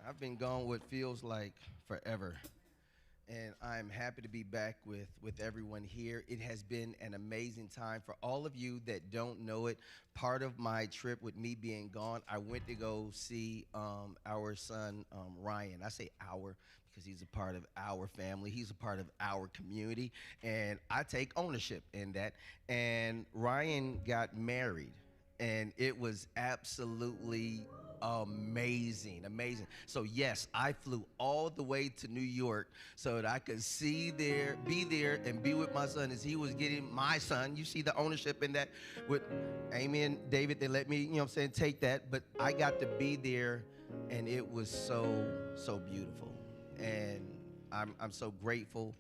I've been gone what feels like forever. And I'm happy to be back with everyone here. It has been an amazing time. For all of you that don't know it, part of my trip with me being gone, I went to go see our son, Ryan. I say our because he's a part of our family. He's a part of our community. And I take ownership in that. And Ryan got married and it was absolutely amazing. So yes, I flew all the way to New York so that I could be there, and be with my son as he was getting my son. You see the ownership in that with Amy and David. They let me, take that, but I got to be there, and it was so beautiful, and I'm so grateful,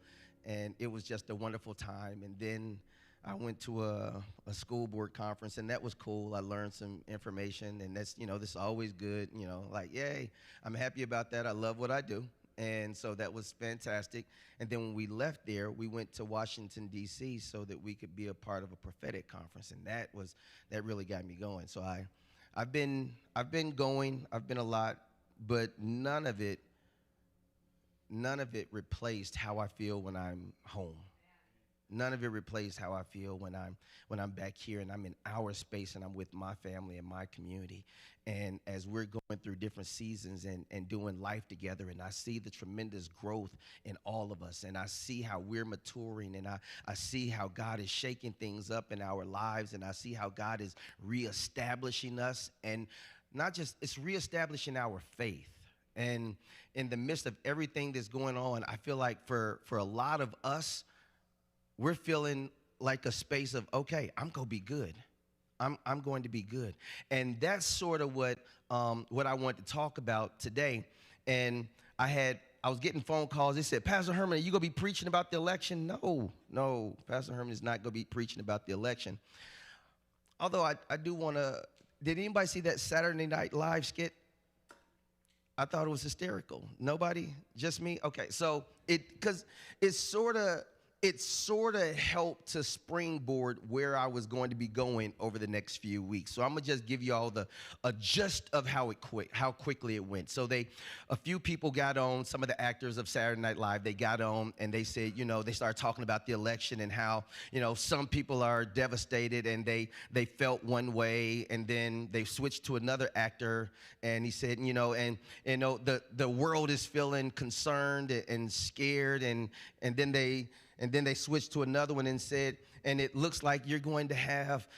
and it was just a wonderful time. And then I went to a school board conference, and that was cool. I learned some information, and that's, this is always good, like, yay, I'm happy about that. I love what I do. And so that was fantastic. And then when we left there, we went to Washington, D.C. so that we could be a part of a prophetic conference, and that really got me going. So I've been going, I've been a lot, but none of it replaced how I feel when I'm home. None of it replaced how I feel when I'm back here and I'm in our space and I'm with my family and my community. And as we're going through different seasons and doing life together, and I see the tremendous growth in all of us, and I see how we're maturing, and I see how God is shaking things up in our lives, and I see how God is reestablishing us, and not just, it's reestablishing our faith. And in the midst of everything that's going on, I feel like for a lot of us, we're feeling like a space of, okay, I'm going to be good. I'm going to be good. And that's sort of what I want to talk about today. And I was getting phone calls. They said, Pastor Herman, are you going to be preaching about the election? No, Pastor Herman is not going to be preaching about the election. Although I do want to, did anybody see that Saturday Night Live skit? I thought it was hysterical. Nobody? Just me? Okay, so because it sort of helped to springboard where I was going to be going over the next few weeks. So I'm gonna just give you all a gist of how quickly it went. So a few people got on, some of the actors of Saturday Night Live, they got on and they said, they started talking about the election and how, some people are devastated and they felt one way, and then they switched to another actor and he said, the world is feeling concerned and scared, and then they switched to another one and said, and it looks like you're going to have,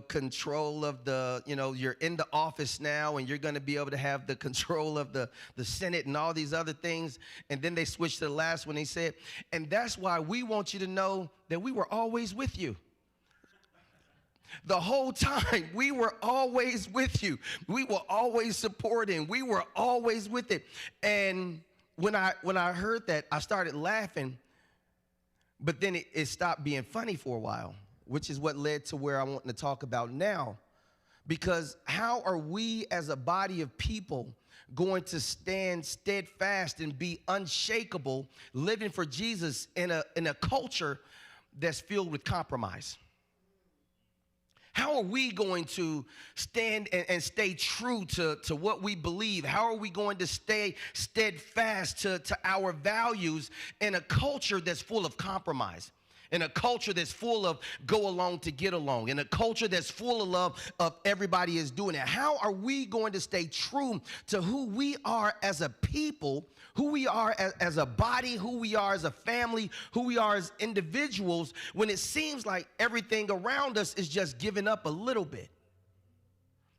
control of you're in the office now, and you're going to be able to have the control of the Senate and all these other things. And then they switched to the last one. They said, and that's why we want you to know that we were always with you. The whole time, we were always with you. We were always supporting. We were always with it. And when I heard that, I started laughing. But then it stopped being funny for a while, which is what led to where I want to talk about now. Because how are we as a body of people going to stand steadfast and be unshakable, living for Jesus in a culture that's filled with compromise? How are we going to stand and stay true to what we believe? How are we going to stay steadfast to our values in a culture that's full of compromise? In a culture that's full of go along to get along, in a culture that's full of love of everybody is doing it. How are we going to stay true to who we are as a people, who we are as a body, who we are as a family, who we are as individuals, when it seems like everything around us is just giving up a little bit?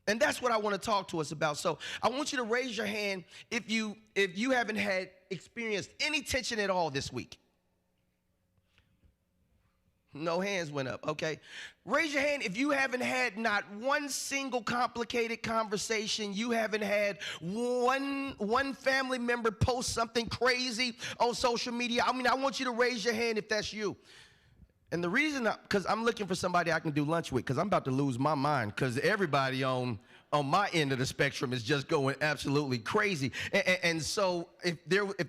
And that's what I want to talk to us about. So I want you to raise your hand if you haven't experienced any tension at all this week. No hands went up. Okay. Raise your hand if you haven't had not one single complicated conversation. You haven't had one family member post something crazy on social media. I want you to raise your hand if that's you. And the reason, because I'm looking for somebody I can do lunch with, because I'm about to lose my mind, because everybody on my end of the spectrum is just going absolutely crazy. And so if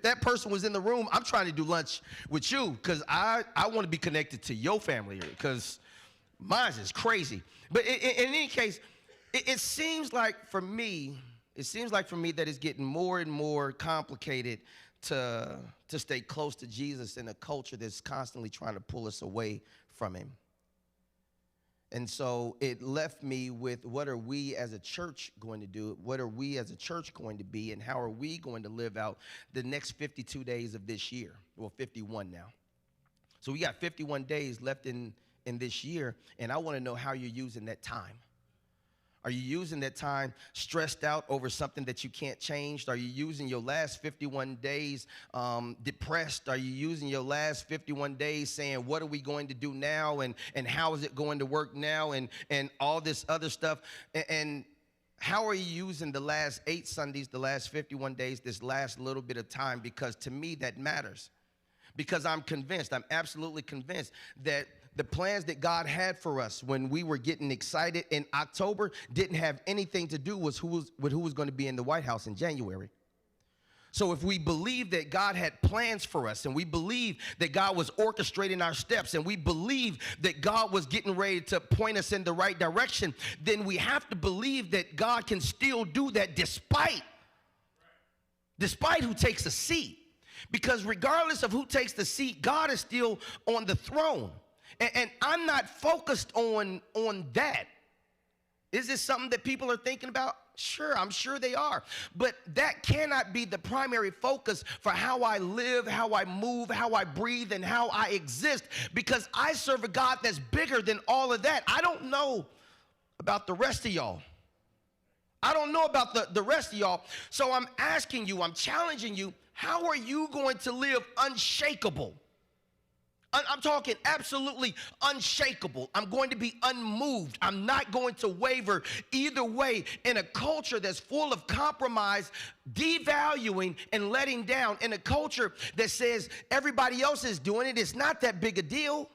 that person was in the room, I'm trying to do lunch with you, because I want to be connected to your family, because mine is crazy. But in any case, it seems like for me, It seems like for me that it's getting more and more complicated to stay close to Jesus in a culture that's constantly trying to pull us away from him. And so it left me with, what are we as a church going to do? What are we as a church going to be? And how are we going to live out the next 52 days of this year? Well, 51 now. So we got 51 days left in this year, and I want to know how you're using that time. Are you using that time stressed out over something that you can't change? Are you using your last 51 days depressed? Are you using your last 51 days saying, what are we going to do now? And how is it going to work now? And all this other stuff. And how are you using the last 8 Sundays, the last 51 days, this last little bit of time? Because to me, that matters. Because I'm convinced, I'm absolutely convinced that the plans that God had for us when we were getting excited in October didn't have anything to do with who was going to be in the White House in January. So if we believe that God had plans for us, and we believe that God was orchestrating our steps, and we believe that God was getting ready to point us in the right direction, then we have to believe that God can still do that despite who takes a seat. Because regardless of who takes the seat, God is still on the throne. And I'm not focused on that. Is this something that people are thinking about? Sure, I'm sure they are. But that cannot be the primary focus for how I live, how I move, how I breathe, and how I exist, because I serve a God that's bigger than all of that. I don't know about the rest of y'all. I don't know about the rest of y'all. So I'm asking you, I'm challenging you, how are you going to live unshakable? I'm talking absolutely unshakable. I'm going to be unmoved. I'm not going to waver either way in a culture that's full of compromise, devaluing, and letting down. In a culture that says everybody else is doing it, it's not that big a deal.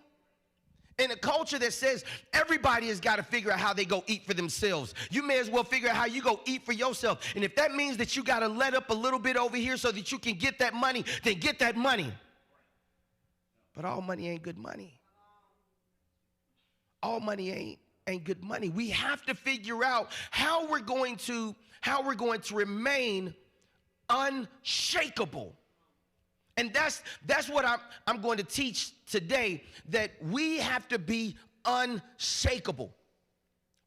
In a culture that says everybody has got to figure out how they go eat for themselves, you may as well figure out how you go eat for yourself. And if that means that you got to let up a little bit over here so that you can get that money, then get that money. But all money ain't good money. All money ain't good money. We have to figure out how we're going to remain unshakable. And that's what I'm going to teach today, that we have to be unshakable.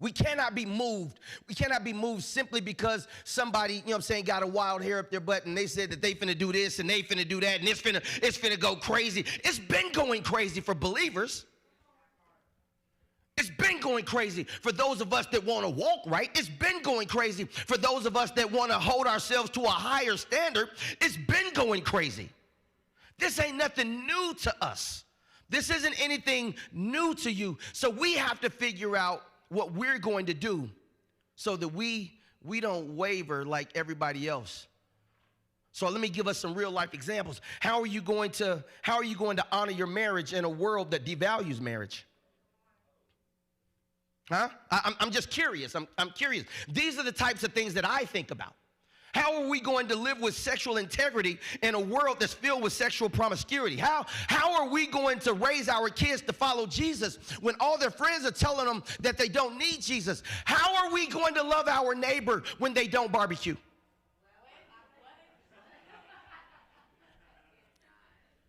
We cannot be moved. We cannot be moved simply because somebody, got a wild hair up their butt and they said that they finna do this and they finna do that and it's finna go crazy. It's been going crazy for believers. It's been going crazy for those of us that want to walk right. It's been going crazy for those of us that want to hold ourselves to a higher standard. It's been going crazy. This ain't nothing new to us. This isn't anything new to you. So we have to figure out what we're going to do so that we don't waver like everybody else. So let me give us some real life examples. How are you going to honor your marriage in a world that devalues marriage? Huh? I'm just curious. I'm curious. These are the types of things that I think about. How are we going to live with sexual integrity in a world that's filled with sexual promiscuity? How are we going to raise our kids to follow Jesus when all their friends are telling them that they don't need Jesus? How are we going to love our neighbor when they don't barbecue?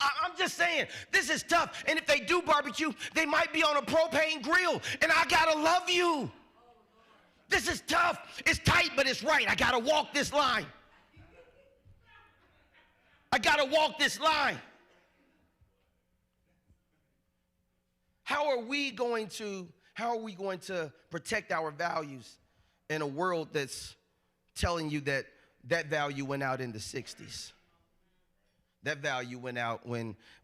I'm just saying, this is tough. And if they do barbecue, they might be on a propane grill, and I gotta love you. This is tough. It's tight, but it's right. I got to walk this line. I got to walk this line. How are we going to protect our values in a world that's telling you that value went out in the 60s? That value went out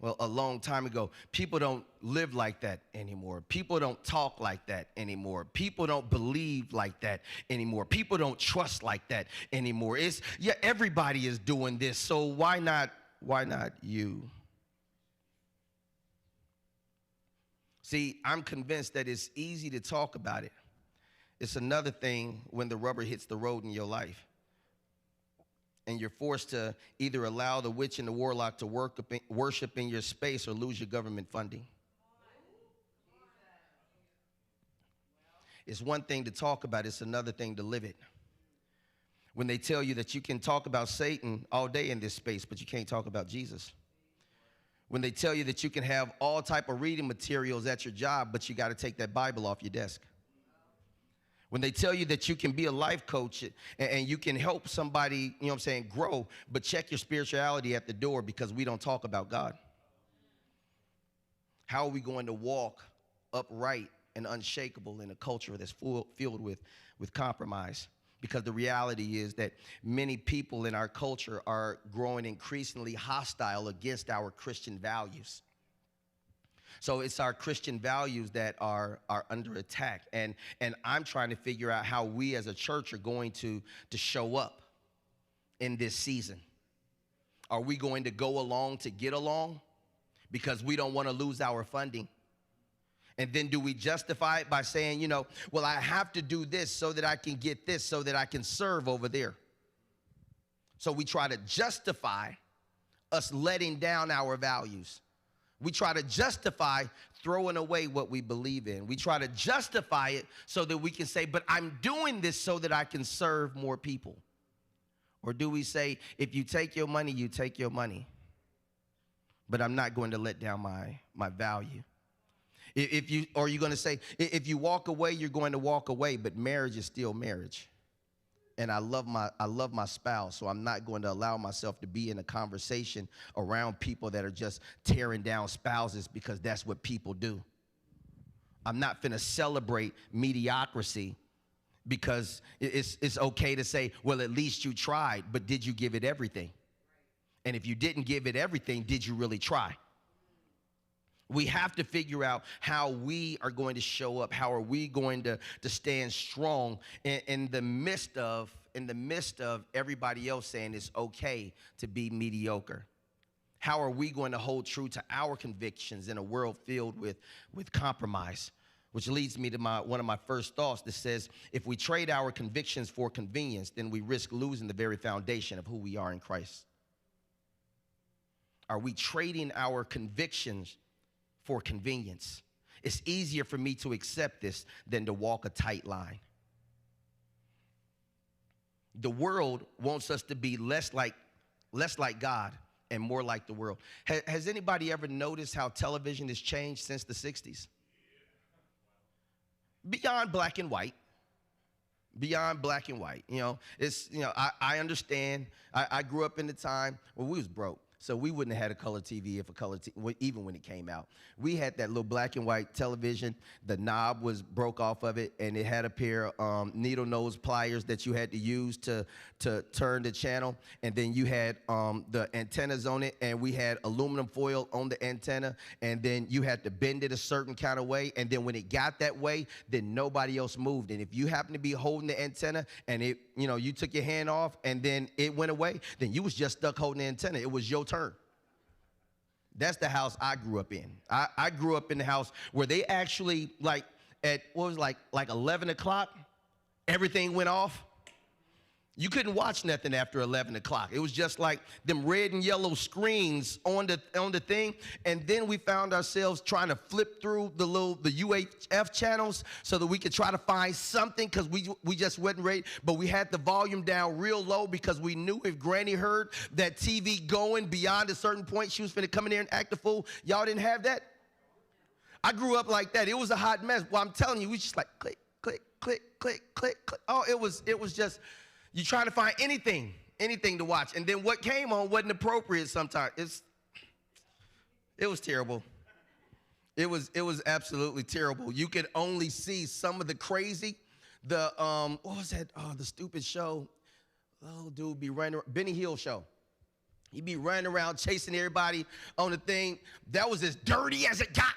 a long time ago. People don't live like that anymore. People don't talk like that anymore. People don't believe like that anymore. People don't trust like that anymore. Everybody is doing this, so why not you? See, I'm convinced that it's easy to talk about it. It's another thing when the rubber hits the road in your life, and you're forced to either allow the witch and the warlock to worship in your space or lose your government funding. It's one thing to talk about, it's another thing to live it. When they tell you that you can talk about Satan all day in this space, but you can't talk about Jesus. When they tell you that you can have all type of reading materials at your job, but you got to take that Bible off your desk. When they tell you that you can be a life coach and you can help somebody, you know what I'm saying, grow, but check your spirituality at the door because we don't talk about God. How are we going to walk upright and unshakable in a culture that's filled with compromise? Because the reality is that many people in our culture are growing increasingly hostile against our Christian values. So it's our Christian values that are under attack. And I'm trying to figure out how we as a church are going to show up in this season. Are we going to go along to get along because we don't want to lose our funding? And then do we justify it by saying, you know, well, I have to do this so that I can get this, so that I can serve over there. So we try to justify us letting down our values. We try to justify throwing away what we believe in. We try to justify it so that we can say, but I'm doing this so that I can serve more people. Or do we say, if you take your money, you take your money, but I'm not going to let down my value? Or you're going to say, if you walk away, you're going to walk away, but marriage is still marriage. And I love my spouse, so I'm not going to allow myself to be in a conversation around people that are just tearing down spouses because that's what people do. I'm not going to celebrate mediocrity because it's okay to say, well, at least you tried, but did you give it everything? And if you didn't give it everything, did you really try? We have to figure out how we are going to show up. How are we going to stand strong in the midst of everybody else saying it's okay to be mediocre? How are we going to hold true to our convictions in a world filled with compromise? Which leads me to one of my first thoughts that says, if we trade our convictions for convenience, then we risk losing the very foundation of who we are in Christ. Are we trading our convictions for convenience? It's easier for me to accept this than to walk a tight line. The world wants us to be less like God and more like the world. Has anybody ever noticed how television has changed since the 60s? Beyond black and white. Beyond black and white. You know, I understand. I grew up in the time when we was broke. So we wouldn't have had a color TV even when it came out. We had that little black and white television. The knob was broke off of it, and it had a pair of needle nose pliers that you had to use to turn the channel. And then you had the antennas on it, and we had aluminum foil on the antenna. And then you had to bend it a certain kind of way. And then when it got that way, then nobody else moved. And if you happened to be holding the antenna and you took your hand off and then it went away, then you was just stuck holding the antenna. It was your turn. That's the house I grew up in. I grew up in the house where they actually, like 11 o'clock, everything went off. You couldn't watch nothing after 11 o'clock. It was just like them red and yellow screens on the thing. And then we found ourselves trying to flip through the UHF channels so that we could try to find something because we just wasn't ready. But we had the volume down real low because we knew if Granny heard that TV going beyond a certain point, she was finna come in there and act a fool. Y'all didn't have that? I grew up like that. It was a hot mess. Well, I'm telling you, we just like click, click, click, click, click, click. Oh, it was just... You trying to find anything to watch. And then what came on wasn't appropriate sometimes. It was terrible. It was absolutely terrible. You could only see some of the crazy. What was that? Oh, the stupid show. Oh, dude be running around. Benny Hill show. He'd be running around chasing everybody on the thing. That was as dirty as it got.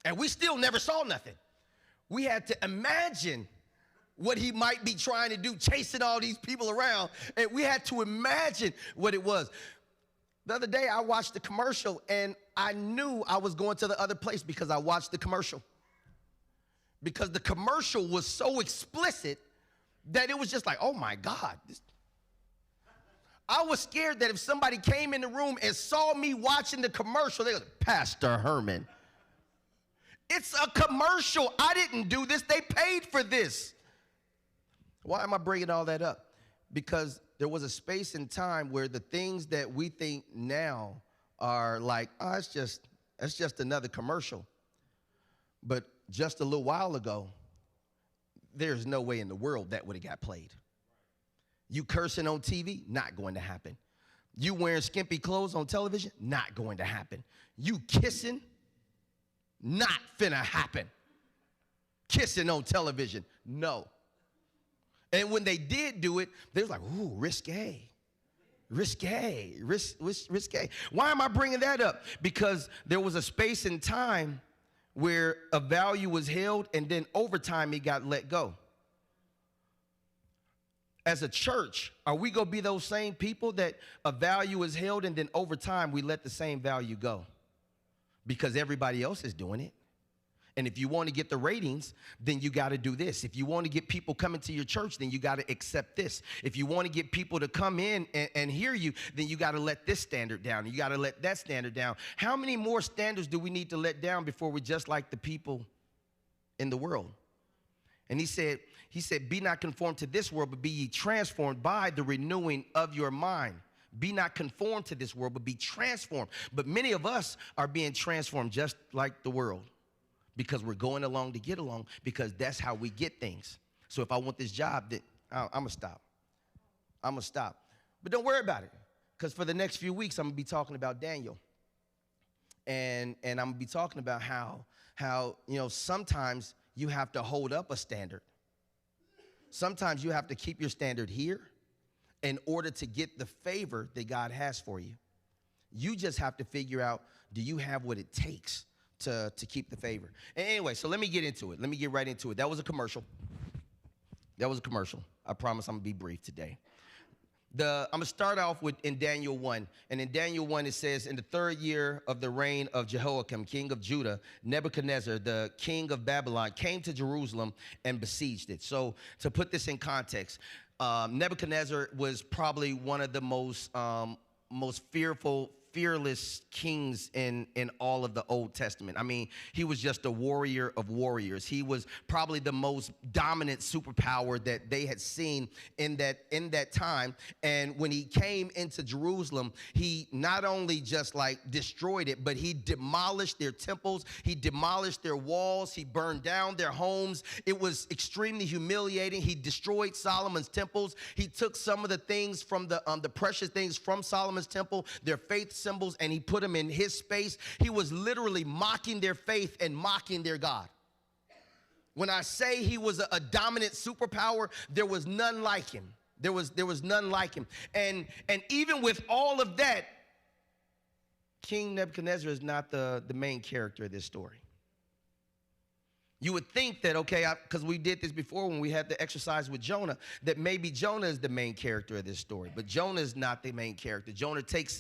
And we still never saw nothing. We had to imagine what he might be trying to do, chasing all these people around. And we had to imagine what it was. The other day, I watched the commercial, and I knew I was going to the other place because I watched the commercial. Because the commercial was so explicit that it was just like, oh, my God. I was scared that if somebody came in the room and saw me watching the commercial, they would go, Pastor Herman. It's a commercial. I didn't do this. They paid for this. Why am I bringing all that up? Because there was a space in time where the things that we think now are like, oh, it's just another commercial. But just a little while ago, there's no way in the world that would have got played. You cursing on TV, not going to happen. You wearing skimpy clothes on television, not going to happen. You kissing, not finna happen. Kissing on television, no. And when they did do it, they was like, ooh, risque. Risque. Why am I bringing that up? Because there was a space in time where a value was held, and then over time it got let go. As a church, are we going to be those same people that a value is held and then over time we let the same value go? Because everybody else is doing it. And if you want to get the ratings, then you got to do this. If you want to get people coming to your church, then you got to accept this. If you want to get people to come in and hear you, then you got to let this standard down. You got to let that standard down. How many more standards do we need to let down before we're just like the people in the world? And he said, be not conformed to this world, but be ye transformed by the renewing of your mind. Be not conformed to this world, but be transformed. But many of us are being transformed just like the world, because we're going along to get along, because that's how we get things. So if I want this job, then I'm going to stop. I'm going to stop. But don't worry about it, because for the next few weeks, I'm going to be talking about Daniel. And I'm going to be talking about how sometimes you have to hold up a standard. Sometimes you have to keep your standard here in order to get the favor that God has for you. You just have to figure out, do you have what it takes to keep the favor? And anyway, so let me get into it. Let me get right into it. That was a commercial. I promise I'm going to be brief today. I'm going to start off in Daniel 1. And in Daniel 1, it says, in the 3rd year of the reign of Jehoiakim, king of Judah, Nebuchadnezzar, the king of Babylon, came to Jerusalem and besieged it. So to put this in context, Nebuchadnezzar was probably one of the most fearless kings in all of the Old Testament. I mean, he was just a warrior of warriors. He was probably the most dominant superpower that they had seen in that time. And when he came into Jerusalem, he not only just like destroyed it, but he demolished their temples, he demolished their walls, he burned down their homes. It was extremely humiliating. He destroyed Solomon's temples. He took some of the things from the precious things from Solomon's temple, their faith symbols, and he put them in his space. He was literally mocking their faith and mocking their God. When I say he was a dominant superpower, there was none like him. There was none like him. And even with all of that, King Nebuchadnezzar is not the main character of this story. You would think that, okay, because we did this before when we had the exercise with Jonah, that maybe Jonah is the main character of this story. But Jonah is not the main character. Daniel takes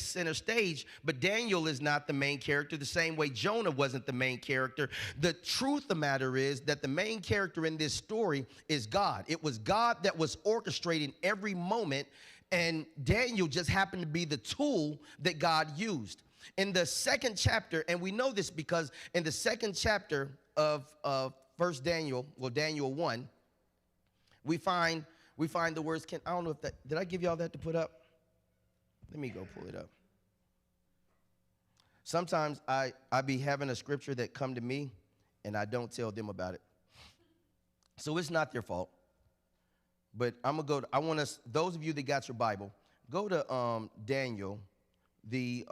center stage, but Daniel is not the main character the same way Jonah wasn't the main character. The truth of the matter is that the main character in this story is God. It was God that was orchestrating every moment, and Daniel just happened to be the tool that God used. In the 2nd chapter, and we know this because in the 2nd chapter of First Daniel, Daniel 1, we find the words. I don't know if did I give y'all that to put up? Let me go pull it up. Sometimes I be having a scripture that come to me, and I don't tell them about it. So it's not their fault. But I'm gonna go. I want us, those of you that got your Bible, go to Daniel, the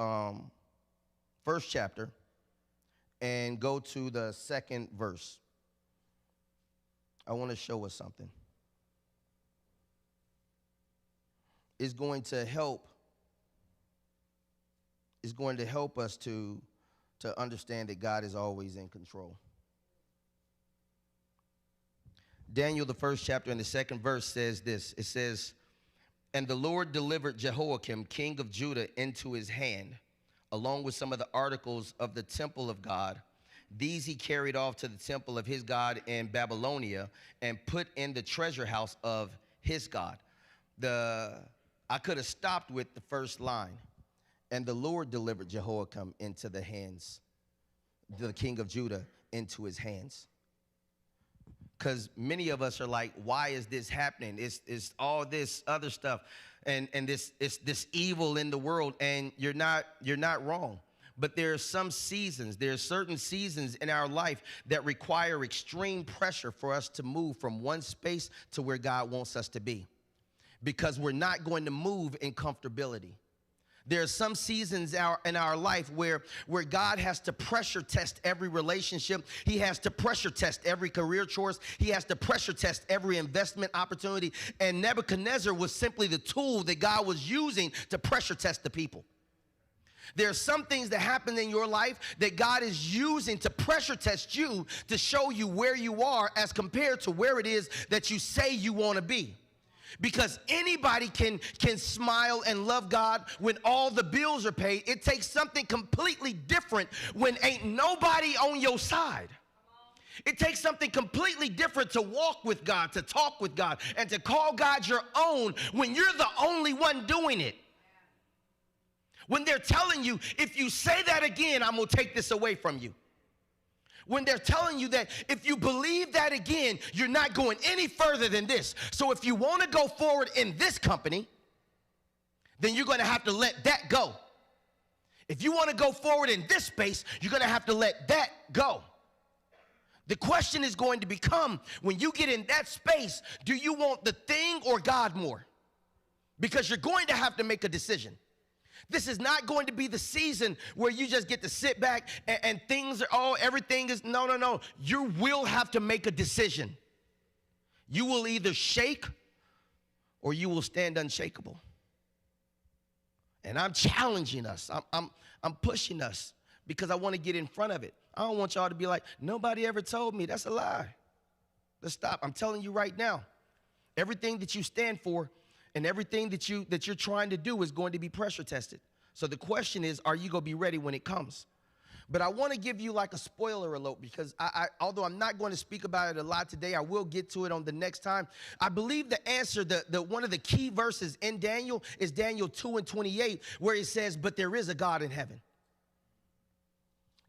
1st chapter, and go to the 2nd verse. I want to show us something. It's going to help us to understand that God is always in control. Daniel, the 1st chapter and the 2nd verse says this. It says, and the Lord delivered Jehoiakim, king of Judah, into his hand, along with some of the articles of the temple of God. These he carried off to the temple of his God in Babylonia and put in the treasure house of his God. I could have stopped with the first line. And the Lord delivered Jehoiakim into the hands, the king of Judah, into his hands. because many of us are like, why is this happening? It's all this other stuff, and this evil in the world, and you're not wrong. But there are some seasons, there are certain seasons in our life that require extreme pressure for us to move from one space to where God wants us to be, because we're not going to move in comfortability. There are some seasons in our life where God has to pressure test every relationship. He has to pressure test every career choice. He has to pressure test every investment opportunity. And Nebuchadnezzar was simply the tool that God was using to pressure test the people. There are some things that happen in your life that God is using to pressure test you, to show you where you are as compared to where it is that you say you want to be. Because anybody can smile and love God when all the bills are paid. It takes something completely different when ain't nobody on your side. It takes something completely different to walk with God, to talk with God, and to call God your own when you're the only one doing it. When they're telling you, if you say that again, I'm going to take this away from you. When they're telling you that if you believe that again, you're not going any further than this. So if you want to go forward in this company, then you're going to have to let that go. If you want to go forward in this space, you're going to have to let that go. The question is going to become, when you get in that space, do you want the thing or God more? Because you're going to have to make a decision. This is not going to be the season where you just get to sit back and things are, everything is, no. You will have to make a decision. You will either shake or you will stand unshakable. And I'm challenging us. I'm pushing us because I want to get in front of it. I don't want y'all to be like, nobody ever told me. That's a lie. Let's stop. I'm telling you right now, everything that you stand for and everything that you're trying to do is going to be pressure tested. So the question is, are you going to be ready when it comes? But I want to give you like a spoiler alert, because although I'm not going to speak about it a lot today, I will get to it on the next time. I believe the answer, one of the key verses in Daniel is Daniel 2:28, where it says, but there is a God in heaven.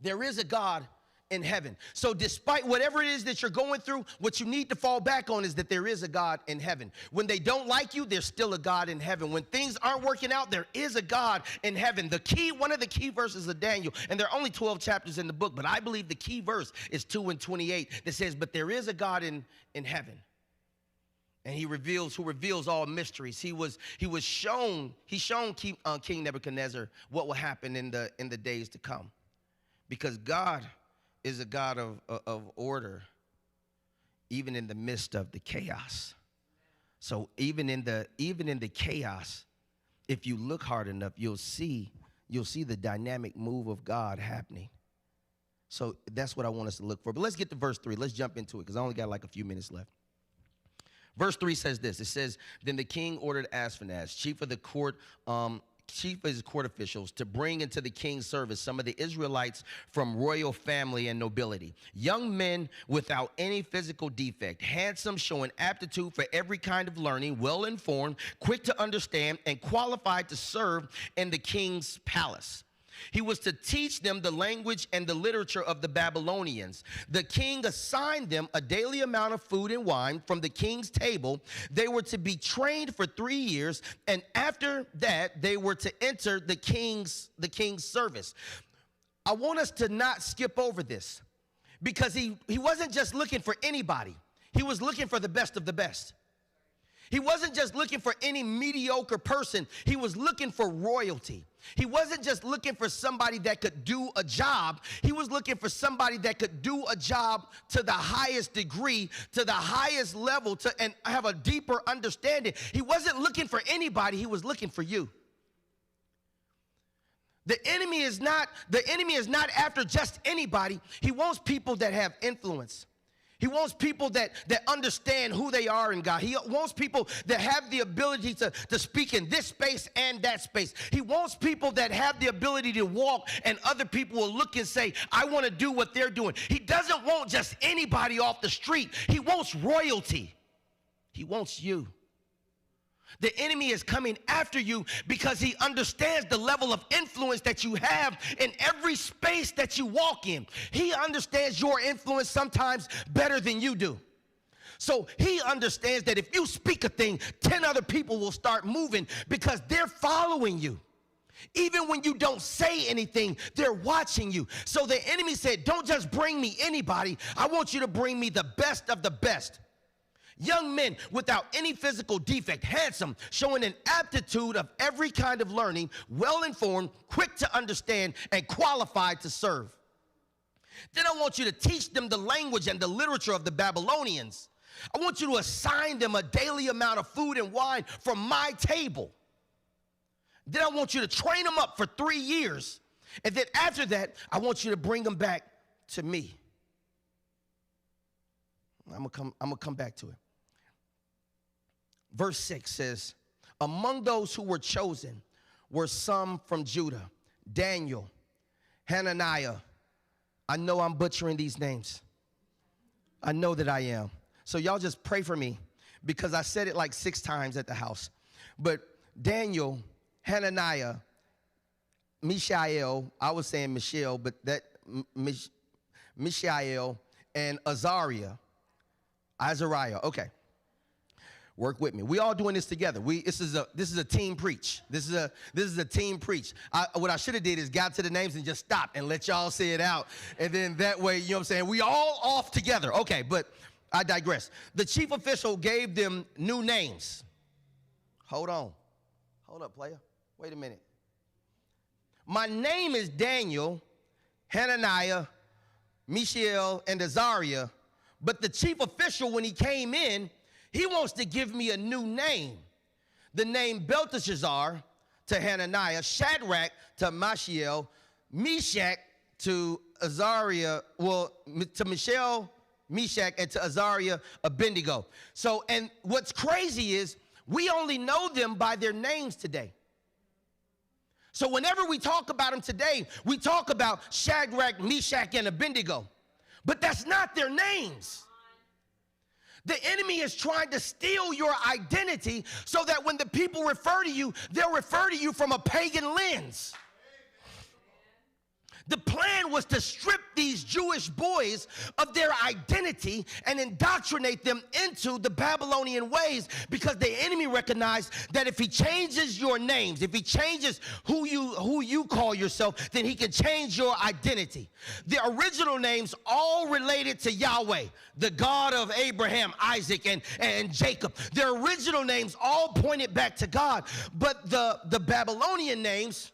There is a God in heaven. So despite whatever it is that you're going through, what you need to fall back on is that there is a God in heaven. When they don't like you, there's still a God in heaven. When things aren't working out, there is a God in heaven. One of the key verses of Daniel, and there are only 12 chapters in the book, but I believe the key verse is 2:28 that says, but there is a God in heaven. And who reveals all mysteries. He shown King Nebuchadnezzar what will happen in the days to come. Because God is a God of order, even in the midst of the chaos. So even in the chaos, if you look hard enough, you'll see the dynamic move of God happening. So that's what I want us to look for. But let's get to verse 3. Let's jump into it, because I only got like a few minutes left. Verse 3 says this. It says, then the king ordered Ashpenaz, chief of his court officials, to bring into the king's service some of the Israelites from royal family and nobility, young men without any physical defect, handsome, showing aptitude for every kind of learning, well-informed, quick to understand, and qualified to serve in the king's palace. He was to teach them the language and the literature of the Babylonians. The king assigned them a daily amount of food and wine from the king's table. They were to be trained for 3 years, and after that, they were to enter the king's service. I want us to not skip over this, because he wasn't just looking for anybody. He was looking for the best of the best. He wasn't just looking for any mediocre person. He was looking for royalty. He wasn't just looking for somebody that could do a job. He was looking for somebody that could do a job to the highest degree, to the highest level, and have a deeper understanding. He wasn't looking for anybody. He was looking for you. The enemy is not after just anybody. He wants people that have influence. He wants people that understand who they are in God. He wants people that have the ability to speak in this space and that space. He wants people that have the ability to walk, and other people will look and say, I want to do what they're doing. He doesn't want just anybody off the street. He wants royalty. He wants you. The enemy is coming after you because he understands the level of influence that you have in every space that you walk in. He understands your influence sometimes better than you do. So he understands that if you speak a thing, 10 other people will start moving because they're following you. Even when you don't say anything, they're watching you. So the enemy said, don't just bring me anybody. I want you to bring me the best of the best. Young men without any physical defect, handsome, showing an aptitude of every kind of learning, well-informed, quick to understand, and qualified to serve. Then I want you to teach them the language and the literature of the Babylonians. I want you to assign them a daily amount of food and wine from my table. Then I want you to train them up for 3 years. And then after that, I want you to bring them back to me. I'm gonna come back to it. Verse 6 says, among those who were chosen were some from Judah, Daniel, Hananiah. I know I'm butchering these names. I know that I am. So y'all just pray for me because I said it like 6 times at the house. But Daniel, Hananiah, Mishael, I was saying Michelle, but that Mishael, and Azariah, okay. Work with me. We all doing this together. This is a team preach. This is a team preach. What I should have did is got to the names and just stopped and let y'all say it out. And then that way, you know what I'm saying, we all off together. Okay, but I digress. The chief official gave them new names. Hold on. Hold up, player. Wait a minute. My name is Daniel, Hananiah, Mishael, and Azariah, but the chief official, when he came in, he wants to give me a new name. The name Belteshazzar to Hananiah, Shadrach to Mishael, Meshach to Azariah, to Mishael, Meshach, and to Azariah, Abednego. So, and what's crazy is we only know them by their names today. So whenever we talk about them today, we talk about Shadrach, Meshach, and Abednego. But that's not their names. The enemy is trying to steal your identity so that when the people refer to you, they'll refer to you from a pagan lens. The plan was to strip these Jewish boys of their identity and indoctrinate them into the Babylonian ways because the enemy recognized that if he changes your names, if he changes who you call yourself, then he can change your identity. The original names all related to Yahweh, the God of Abraham, Isaac, and Jacob. Their original names all pointed back to God, but the Babylonian names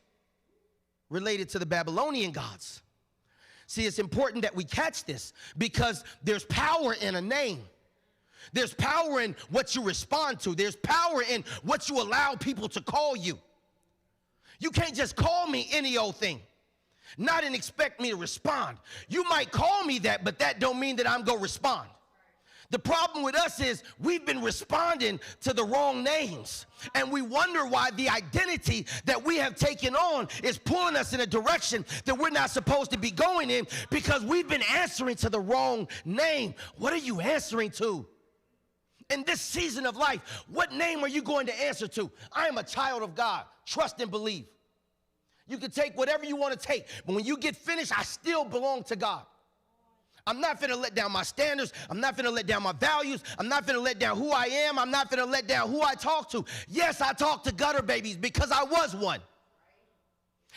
related to the Babylonian gods. See, it's important that we catch this because there's power in a name. There's power in what you respond to. There's power in what you allow people to call you. You can't just call me any old thing, not and expect me to respond. You might call me that, but that don't mean that I'm going to respond. The problem with us is we've been responding to the wrong names, and we wonder why the identity that we have taken on is pulling us in a direction that we're not supposed to be going in because we've been answering to the wrong name. What are you answering to? In this season of life, what name are you going to answer to? I am a child of God. Trust and believe. You can take whatever you want to take, but when you get finished, I still belong to God. I'm not finna let down my standards. I'm not finna let down my values. I'm not finna let down who I am. I'm not finna let down who I talk to. Yes, I talk to gutter babies because I was one.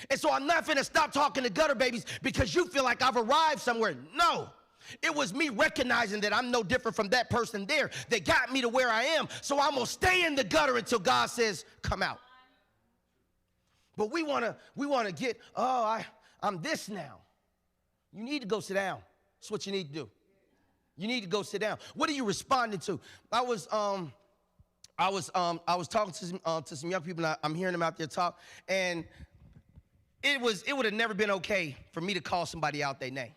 And so I'm not finna stop talking to gutter babies because you feel like I've arrived somewhere. No. It was me recognizing that I'm no different from that person there that got me to where I am. So I'm gonna stay in the gutter until God says, come out. But we wanna get, I'm this now. You need to go sit down. That's what you need to do. You need to go sit down. What are you responding to? I was talking to some young people. And I'm hearing them out there talk, and it would have never been okay for me to call somebody out their name.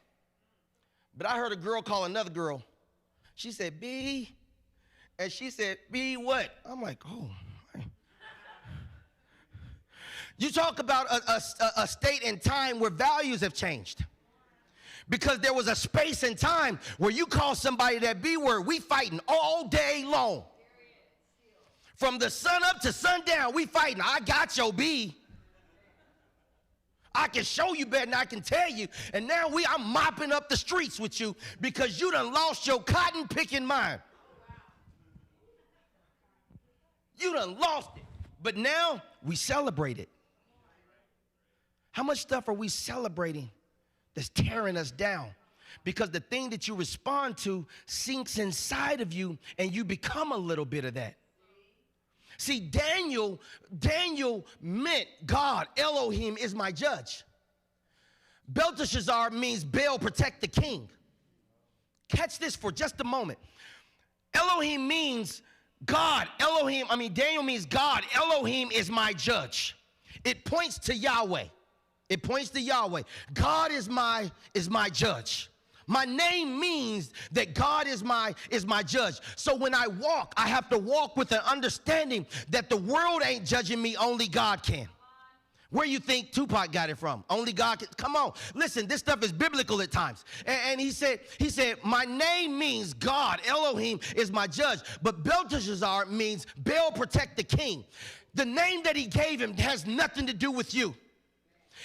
But I heard a girl call another girl. She said, B, and she said, B what? I'm like, oh. You talk about a state and time where values have changed. Because there was a space and time where you call somebody that B word, we fighting all day long. From the sun up to sundown, we fighting. I got your B. I can show you better than I can tell you. And now I'm mopping up the streets with you because you done lost your cotton picking mind. You done lost it. But now we celebrate it. How much stuff are we celebrating that's tearing us down? Because the thing that you respond to sinks inside of you and you become a little bit of that. See, Daniel meant God, Elohim is my judge. Belteshazzar means Baal, protect the king. Catch this for just a moment. Elohim means God. Daniel means God. Elohim is my judge. It points to Yahweh. It points to Yahweh. God is my judge. My name means that God is my judge. So when I walk, I have to walk with an understanding that the world ain't judging me, only God can. Where you think Tupac got it from? Only God can. Come on. Listen, this stuff is biblical at times. And he said, my name means God. Elohim is my judge. But Belteshazzar means Baal, protect the king. The name that he gave him has nothing to do with you.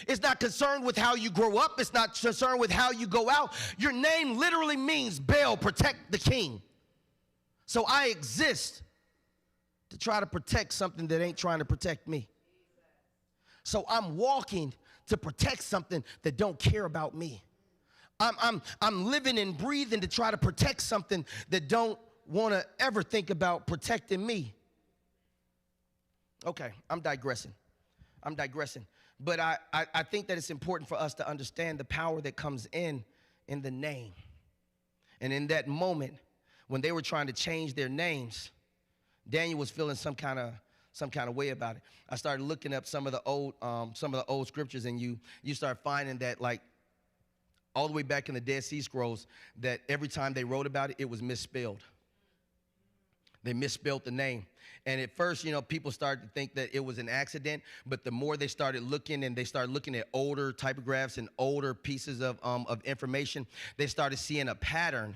It's not concerned with how you grow up. It's not concerned with how you go out. Your name literally means Baal, protect the king. So I exist to try to protect something that ain't trying to protect me. So I'm walking to protect something that don't care about me. I'm living and breathing to try to protect something that don't want to ever think about protecting me. Okay, I'm digressing. But I think that it's important for us to understand the power that comes in the name. And in that moment, when they were trying to change their names, Daniel was feeling some kind of way about it. I started looking up some of the old scriptures, and you start finding that, like, all the way back in the Dead Sea Scrolls, that every time they wrote about it, it was misspelled. They misspelled the name. And at first, people started to think that it was an accident, but the more they started looking, and they started looking at older typographs and older pieces of information, they started seeing a pattern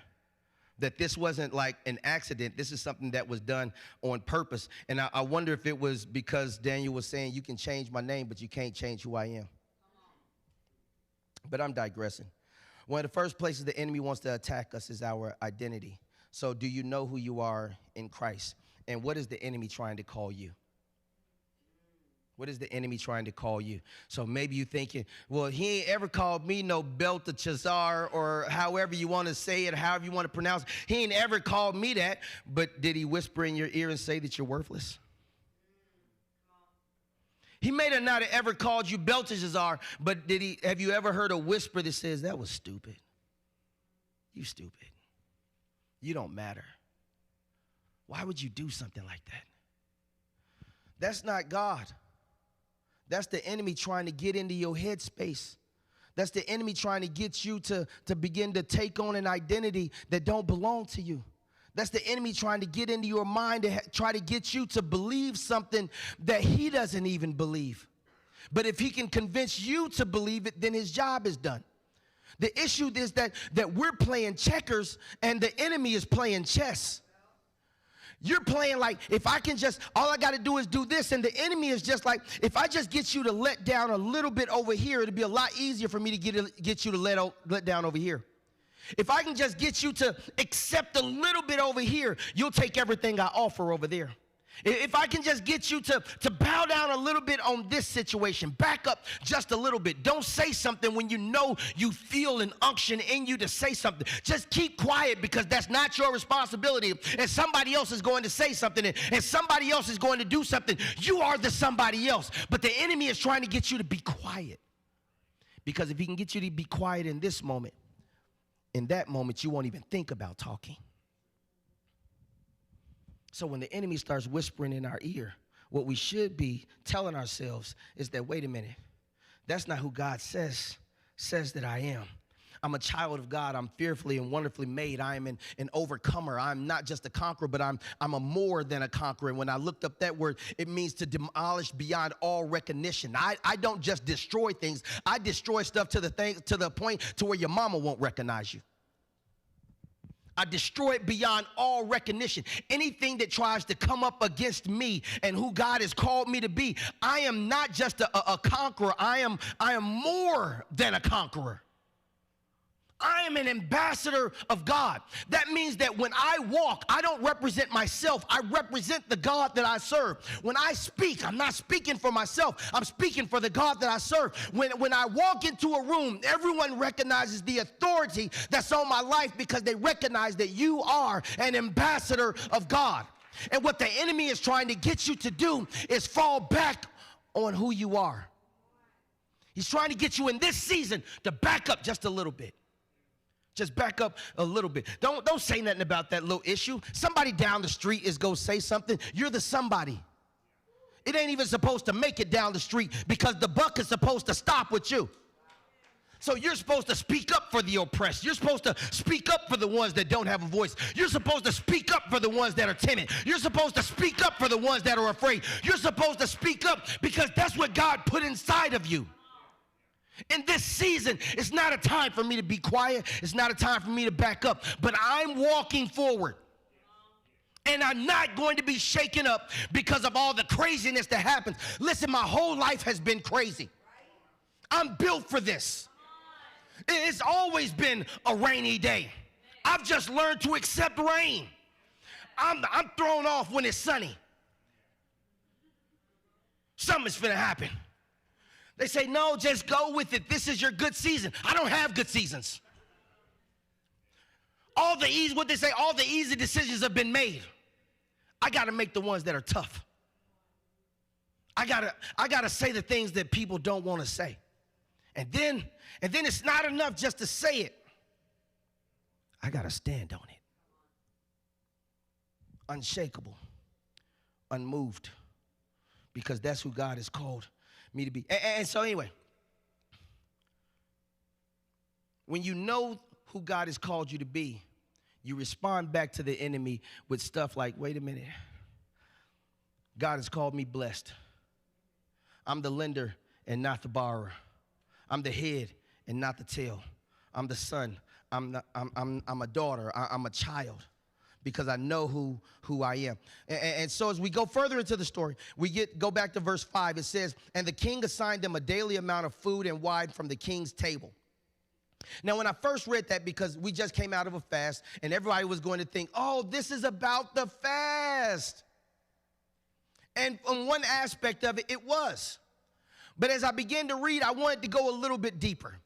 that this wasn't like an accident. This is something that was done on purpose. And I wonder if it was because Daniel was saying, you can change my name, but you can't change who I am. But I'm digressing. One of the first places the enemy wants to attack us is our identity. So do you know who you are in Christ? And what is the enemy trying to call you? What is the enemy trying to call you? So maybe you're thinking, well, he ain't ever called me no Belteshazzar, or however you want to say it, however you want to pronounce it. He ain't ever called me that. But did he whisper in your ear and say that you're worthless? He may have not ever called you Belteshazzar, but have you ever heard a whisper that says, that was stupid? You stupid. You don't matter. Why would you do something like that? That's not God. That's the enemy trying to get into your headspace. That's the enemy trying to get you to begin to take on an identity that don't belong to you. That's the enemy trying to get into your mind to try to get you to believe something that he doesn't even believe. But if he can convince you to believe it, then his job is done. The issue is that we're playing checkers and the enemy is playing chess. You're playing like, if I can just, all I got to do is do this. And the enemy is just like, if I just get you to let down a little bit over here, it'll be a lot easier for me to get you to let down over here. If I can just get you to accept a little bit over here, you'll take everything I offer over there. If I can just get you to bow down a little bit on this situation, back up just a little bit. Don't say something when you know you feel an unction in you to say something. Just keep quiet, because that's not your responsibility. And somebody else is going to say something, and somebody else is going to do something. You are the somebody else. But the enemy is trying to get you to be quiet. Because if he can get you to be quiet in this moment, in that moment, you won't even think about talking. So when the enemy starts whispering in our ear, what we should be telling ourselves is that, wait a minute, that's not who God says that I am. I'm a child of God. I'm fearfully and wonderfully made. I am an overcomer. I'm not just a conqueror, but I'm a more than a conqueror. And when I looked up that word, it means to demolish beyond all recognition. I don't just destroy things. I destroy stuff to the point to where your mama won't recognize you. I destroy it beyond all recognition. Anything that tries to come up against me and who God has called me to be, I am not just a conqueror. I am more than a conqueror. I am an ambassador of God. That means that when I walk, I don't represent myself. I represent the God that I serve. When I speak, I'm not speaking for myself. I'm speaking for the God that I serve. When I walk into a room, everyone recognizes the authority that's on my life because they recognize that you are an ambassador of God. And what the enemy is trying to get you to do is fall back on who you are. He's trying to get you in this season to back up just a little bit. Just back up a little bit. Don't say nothing about that little issue. Somebody down the street is going to say something. You're the somebody. It ain't even supposed to make it down the street because the buck is supposed to stop with you. So you're supposed to speak up for the oppressed. You're supposed to speak up for the ones that don't have a voice. You're supposed to speak up for the ones that are timid. You're supposed to speak up for the ones that are afraid. You're supposed to speak up because that's what God put inside of you. In this season, it's not a time for me to be quiet. It's not a time for me to back up. But I'm walking forward. And I'm not going to be shaken up because of all the craziness that happens. Listen, my whole life has been crazy. I'm built for this. It's always been a rainy day. I've just learned to accept rain. I'm thrown off when it's sunny. Something's finna happen. They say, no, just go with it. This is your good season. I don't have good seasons. All the easy decisions have been made. I got to make the ones that are tough. I gotta say the things that people don't want to say. And then it's not enough just to say it. I got to stand on it. Unshakable, unmoved, because that's who God has called me to be. And so anyway, when you know who God has called you to be, you respond back to the enemy with stuff like, wait a minute, God has called me blessed. I'm the lender and not the borrower. I'm the head and not the tail. I'm the son. I'm a daughter. I'm a child because I know who I am. And so as we go further into the story, go back to verse 5. It says, and the king assigned them a daily amount of food and wine from the king's table. Now, when I first read that, because we just came out of a fast, and everybody was going to think, oh, this is about the fast. And on one aspect of it, it was. But as I began to read, I wanted to go a little bit deeper.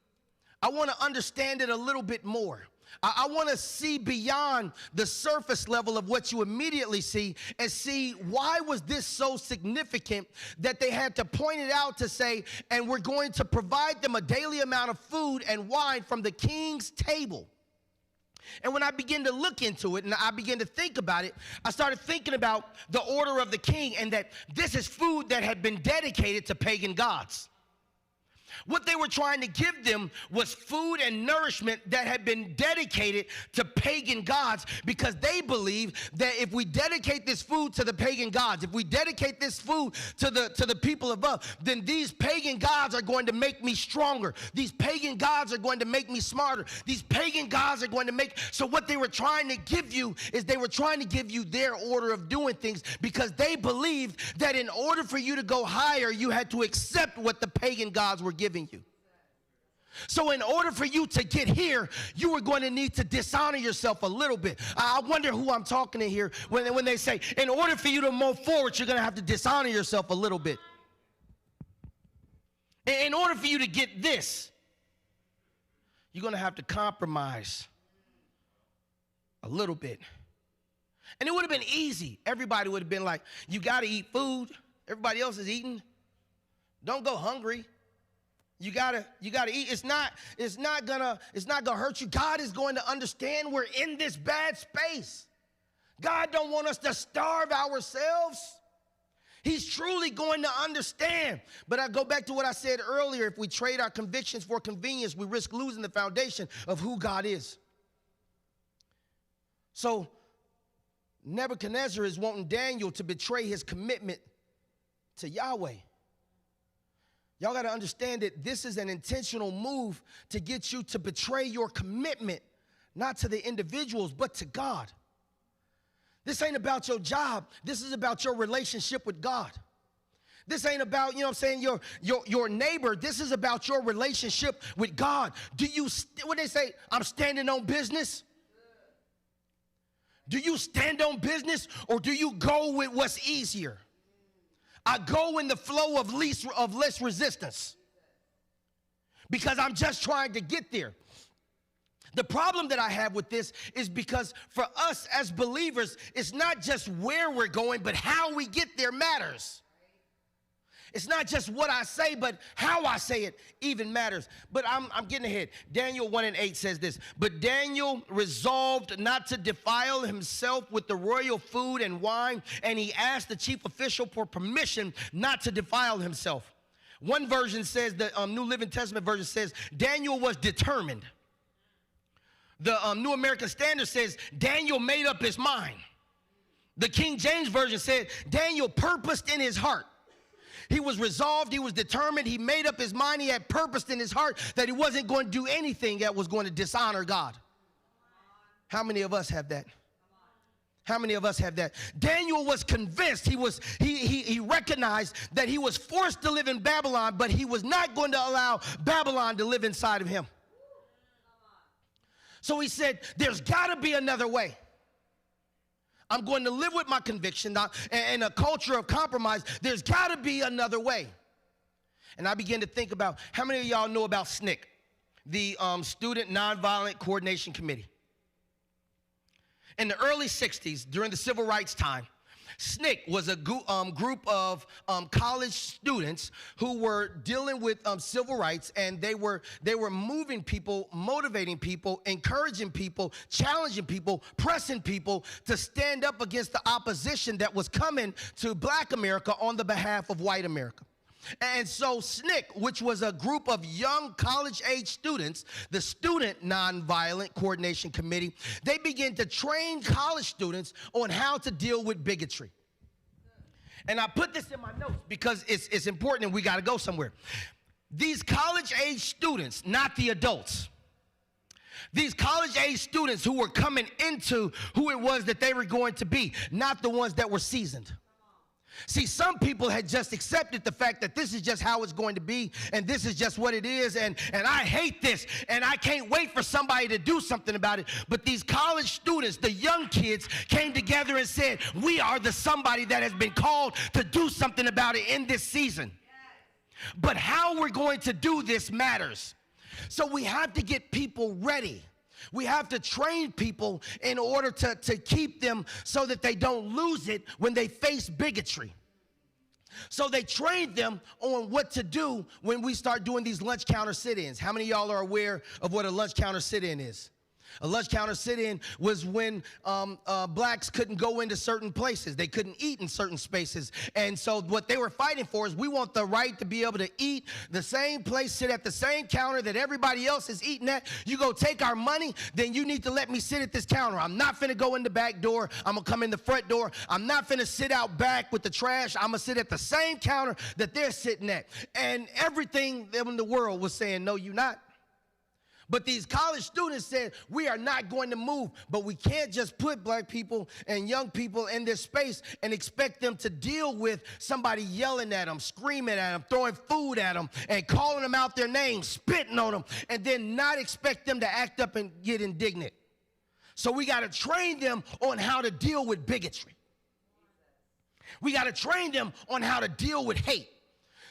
I want to understand it a little bit more. I want to see beyond the surface level of what you immediately see and see why was this so significant that they had to point it out to say, and we're going to provide them a daily amount of food and wine from the king's table. And when I began to look into it and I began to think about it, I started thinking about the order of the king and that this is food that had been dedicated to pagan gods. What they were trying to give them was food and nourishment that had been dedicated to pagan gods because they believed that if we dedicate this food to the pagan gods, if we dedicate this food to the people above, then these pagan gods are going to make me stronger. These pagan gods are going to make me smarter. These pagan gods are going to make... So what they were trying to give you is they were trying to give you their order of doing things because they believed that in order for you to go higher, you had to accept what the pagan gods were giving you. So in order for you to get here, you were going to need to dishonor yourself a little bit. I wonder who I'm talking to here when they say, in order for you to move forward, you're going to have to dishonor yourself a little bit. In order for you to get this, you're going to have to compromise a little bit. And it would have been easy. Everybody would have been like, you got to eat food. Everybody else is eating. Don't go hungry. You gotta eat. It's not gonna hurt you. God is going to understand we're in this bad space. God don't want us to starve ourselves. He's truly going to understand. But I go back to what I said earlier. If we trade our convictions for convenience, we risk losing the foundation of who God is. So Nebuchadnezzar is wanting Daniel to betray his commitment to Yahweh. Y'all got to understand that this is an intentional move to get you to betray your commitment, not to the individuals, but to God. This ain't about your job. This is about your relationship with God. This ain't about, you know what I'm saying, your neighbor. This is about your relationship with God. Do you, what they say, I'm standing on business? Do you stand on business, or do you go with what's easier? I go in the flow of less resistance because I'm just trying to get there. The problem that I have with this is because for us as believers, it's not just where we're going, but how we get there matters. It's not just what I say, but how I say it even matters. But I'm getting ahead. Daniel 1:8 says this, but Daniel resolved not to defile himself with the royal food and wine, and he asked the chief official for permission not to defile himself. One version says, the New Living Testament version says, Daniel was determined. The New American Standard says, Daniel made up his mind. The King James Version said, Daniel purposed in his heart. He was resolved, he was determined, he made up his mind, he had purposed in his heart that he wasn't going to do anything that was going to dishonor God. How many of us have that? How many of us have that? Daniel was convinced. He recognized that he was forced to live in Babylon, but he was not going to allow Babylon to live inside of him. So he said, there's got to be another way. I'm going to live with my conviction and a culture of compromise. There's got to be another way. And I began to think about, how many of y'all know about SNCC, the Student Nonviolent Coordination Committee? In the early 60s, during the civil rights time, SNCC was a group of college students who were dealing with civil rights, and they were moving people, motivating people, encouraging people, challenging people, pressing people to stand up against the opposition that was coming to Black America on the behalf of white America. And so SNCC, which was a group of young college-age students, the Student Nonviolent Coordination Committee, they began to train college students on how to deal with bigotry. And I put this in my notes because it's important and we got to go somewhere. These college-age students, not the adults, these college-age students who were coming into who it was that they were going to be, not the ones that were seasoned. See, some people had just accepted the fact that this is just how it's going to be, and this is just what it is, and I hate this, and I can't wait for somebody to do something about it. But these college students, the young kids, came together and said, we are the somebody that has been called to do something about it in this season. But how we're going to do this matters. So we have to get people ready. We have to train people in order to keep them so that they don't lose it when they face bigotry. So they trained them on what to do when we start doing these lunch counter sit-ins. How many of y'all are aware of what a lunch counter sit-in is? A lunch counter sit-in was when blacks couldn't go into certain places. They couldn't eat in certain spaces. And so what they were fighting for is we want the right to be able to eat the same place, sit at the same counter that everybody else is eating at. You go take our money, then you need to let me sit at this counter. I'm not finna go in the back door. I'm gonna come in the front door. I'm not finna sit out back with the trash. I'm gonna sit at the same counter that they're sitting at. And everything in the world was saying, no, you're not. But these college students said, we are not going to move, but we can't just put black people and young people in this space and expect them to deal with somebody yelling at them, screaming at them, throwing food at them, and calling them out their names, spitting on them, and then not expect them to act up and get indignant. So we got to train them on how to deal with bigotry. We got to train them on how to deal with hate.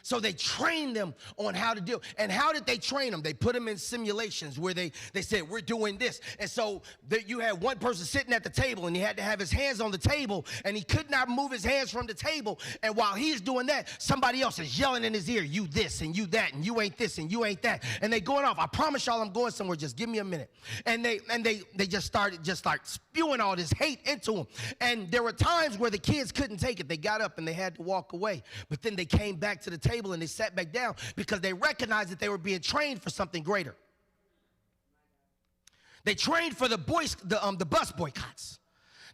So they trained them on how to deal. And how did they train them? They put them in simulations where they said, we're doing this. And so you had one person sitting at the table, and he had to have his hands on the table, and he could not move his hands from the table. And while he's doing that, somebody else is yelling in his ear, you this and you that, and you ain't this and you ain't that. And they going off. I promise y'all I'm going somewhere. Just give me a minute. And they just started like spewing all this hate into them. And there were times where the kids couldn't take it. They got up and they had to walk away. But then they came back to the table and they sat back down because they recognized that they were being trained for something greater. They trained for the bus boycotts.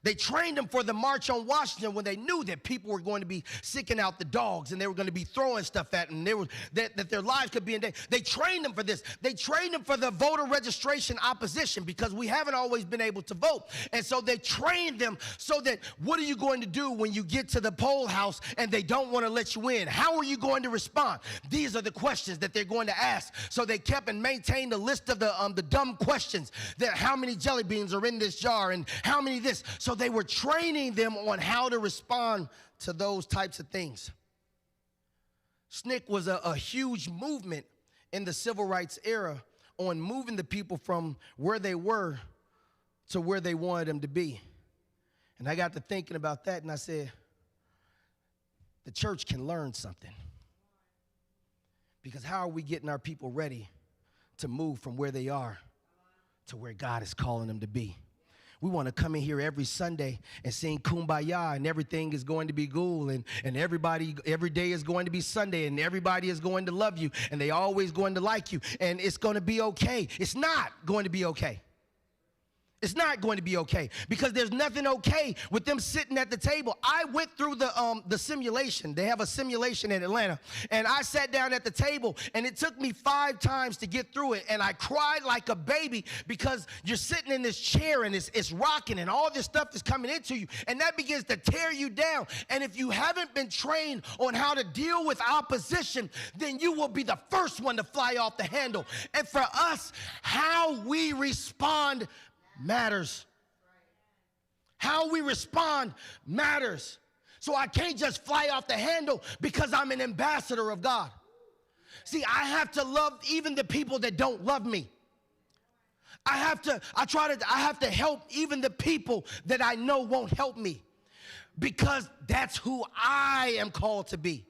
They trained them for the March on Washington when they knew that people were going to be sicking out the dogs and they were going to be throwing stuff at them, that their lives could be in danger. They trained them for this. They trained them for the voter registration opposition because we haven't always been able to vote. And so they trained them so that what are you going to do when you get to the poll house and they don't want to let you in? How are you going to respond? These are the questions that they're going to ask. So they kept and maintained a list of the dumb questions, that how many jelly beans are in this jar and how many this. So they were training them on how to respond to those types of things. SNCC was a huge movement in the civil rights era on moving the people from where they were to where they wanted them to be. And I got to thinking about that, and I said, the church can learn something. Because how are we getting our people ready to move from where they are to where God is calling them to be? We want to come in here every Sunday and sing Kumbaya, and everything is going to be cool, and everybody, every day is going to be Sunday, and everybody is going to love you, and they always going to like you, and it's going to be okay. It's not going to be okay. It's not going to be okay, because there's nothing okay with them sitting at the table. I went through the simulation. They have a simulation in Atlanta, and I sat down at the table, and it took me 5 times to get through it, and I cried like a baby because you're sitting in this chair, and it's rocking, and all this stuff is coming into you, and that begins to tear you down. And if you haven't been trained on how to deal with opposition, then you will be the first one to fly off the handle. And for us, how we respond matters. How we respond matters. So I can't just fly off the handle because I'm an ambassador of God. See, I have to love even the people that don't love me. I have to help even the people that I know won't help me, because that's who I am called to be.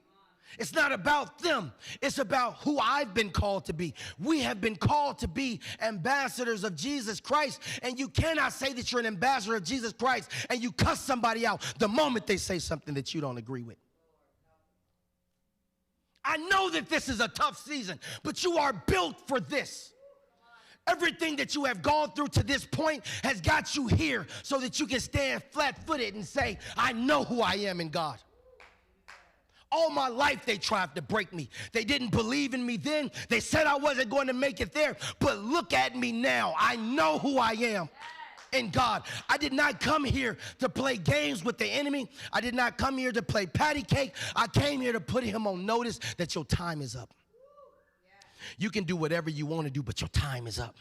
It's not about them. It's about who I've been called to be. We have been called to be ambassadors of Jesus Christ, and you cannot say that you're an ambassador of Jesus Christ and you cuss somebody out the moment they say something that you don't agree with. I know that this is a tough season, but you are built for this. Everything that you have gone through to this point has got you here so that you can stand flat-footed and say, I know who I am in God. All my life, they tried to break me. They didn't believe in me then. They said I wasn't going to make it there. But look at me now. I know who I am in God. I did not come here to play games with the enemy. I did not come here to play patty cake. I came here to put him on notice that your time is up. You can do whatever you want to do, but your time is up.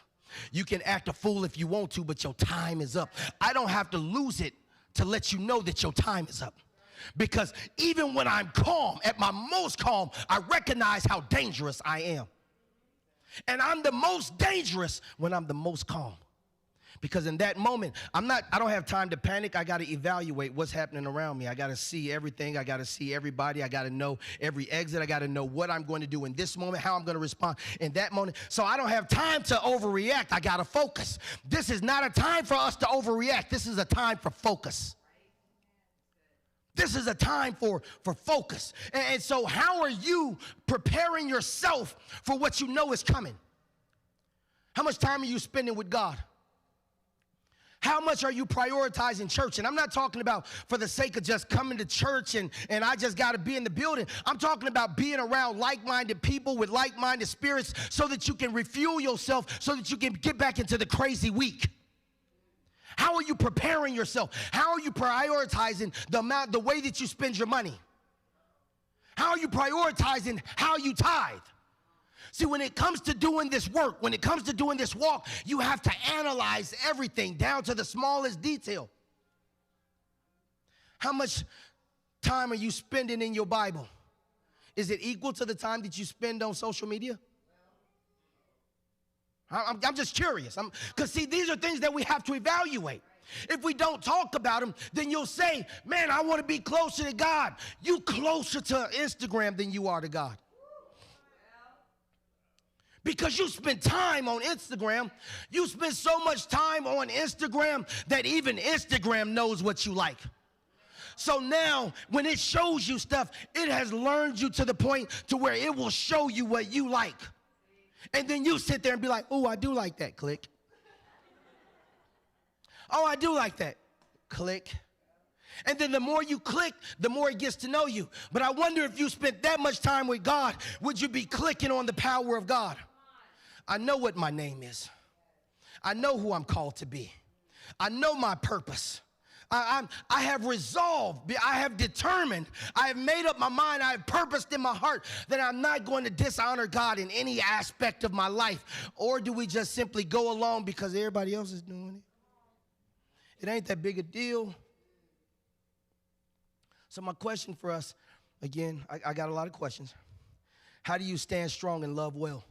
You can act a fool if you want to, but your time is up. I don't have to lose it to let you know that your time is up. Because even when I'm calm, at my most calm, I recognize how dangerous I am. And I'm the most dangerous when I'm the most calm. Because in that moment, I don't have time to panic. I got to evaluate what's happening around me. I got to see everything. I got to see everybody. I got to know every exit. I got to know what I'm going to do in this moment, how I'm going to respond in that moment. So I don't have time to overreact. I got to focus. This is not a time for us to overreact. This is a time for focus. This is a time for focus. And so how are you preparing yourself for what you know is coming? How much time are you spending with God? How much are you prioritizing church? And I'm not talking about for the sake of just coming to church and I just got to be in the building. I'm talking about being around like-minded people with like-minded spirits so that you can refuel yourself, so that you can get back into the crazy week. How are you preparing yourself? How are you prioritizing the way that you spend your money? How are you prioritizing how you tithe? See, when it comes to doing this work, when it comes to doing this walk, you have to analyze everything down to the smallest detail. How much time are you spending in your Bible? Is it equal to the time that you spend on social media? I'm just curious. Because, see, these are things that we have to evaluate. If we don't talk about them, then you'll say, man, I want to be closer to God. You closer to Instagram than you are to God. Because you spend time on Instagram. You spend so much time on Instagram that even Instagram knows what you like. So now, when it shows you stuff, it has learned you to the point to where it will show you what you like. And then you sit there and be like, oh, I do like that, click. Oh, I do like that. click. And then the more you click, the more he gets to know you. But I wonder if you spent that much time with God, would you be clicking on the power of God? I know what my name is. I know who I'm called to be. I know my purpose. I have resolved, I have determined, I have made up my mind, I have purposed in my heart that I'm not going to dishonor God in any aspect of my life. Or do we just simply go along because everybody else is doing it? It ain't that big a deal. So my question for us, again, I got a lot of questions. How do you stand strong and love well?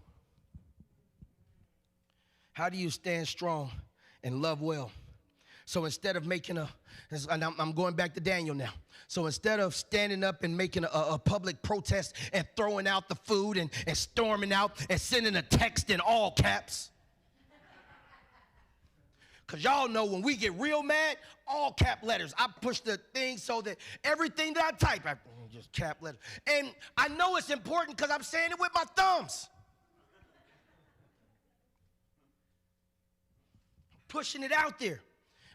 How do you stand strong and love well? So instead of making and I'm going back to Daniel now. So instead of standing up and making a public protest and throwing out the food and storming out and sending a text in all caps. Because y'all know when we get real mad, all cap letters. I push the thing so that everything that I type, I just cap letters. And I know it's important because I'm saying it with my thumbs. Pushing it out there.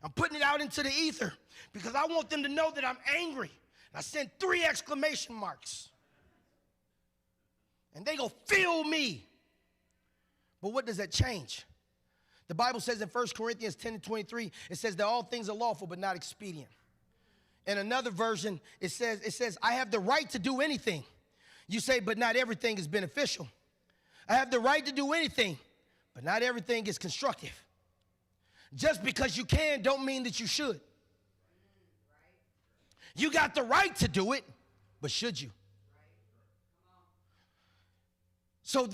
I'm putting it out into the ether because I want them to know that I'm angry. I sent 3 exclamation marks. And they go, feel me. But what does that change? The Bible says in 1 Corinthians 10:23, it says that all things are lawful but not expedient. In another version, it says, I have the right to do anything. You say, but not everything is beneficial. I have the right to do anything, but not everything is constructive. Just because you can don't mean that you should. You got the right to do it, but should you? So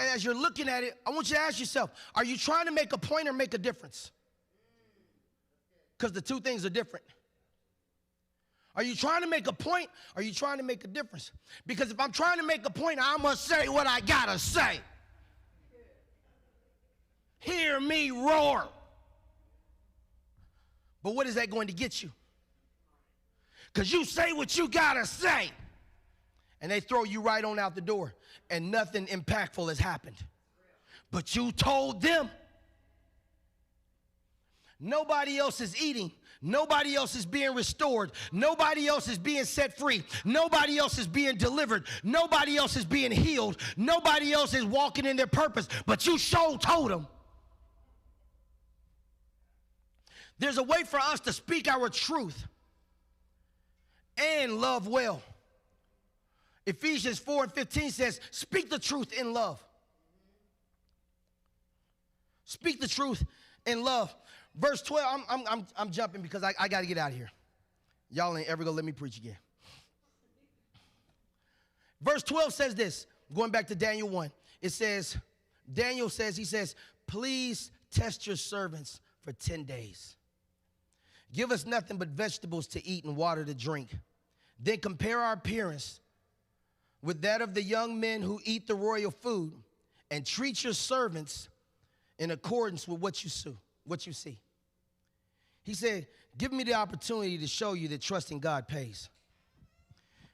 as you're looking at it, I want you to ask yourself, are you trying to make a point or make a difference? Because the two things are different. Are you trying to make a point or are you trying to make a difference? Because if I'm trying to make a point, I must say what I gotta say. Hear me roar. But what is that going to get you? Because you say what you gotta say, and they throw you right on out the door, and nothing impactful has happened. But you told them. Nobody else is eating. Nobody else is being restored. Nobody else is being set free. Nobody else is being delivered. Nobody else is being healed. Nobody else is walking in their purpose. But you sure told them. There's a way for us to speak our truth and love well. Ephesians 4:15 says, speak the truth in love. Speak the truth in love. Verse 12, I'm jumping because I got to get out of here. Y'all ain't ever going to let me preach again. Verse 12 says this, going back to Daniel 1. It says, Daniel says, he says, please test your servants for 10 days. Give us nothing but vegetables to eat and water to drink. Then compare our appearance with that of the young men who eat the royal food, and treat your servants in accordance with what you see. He said, give me the opportunity to show you that trusting God pays.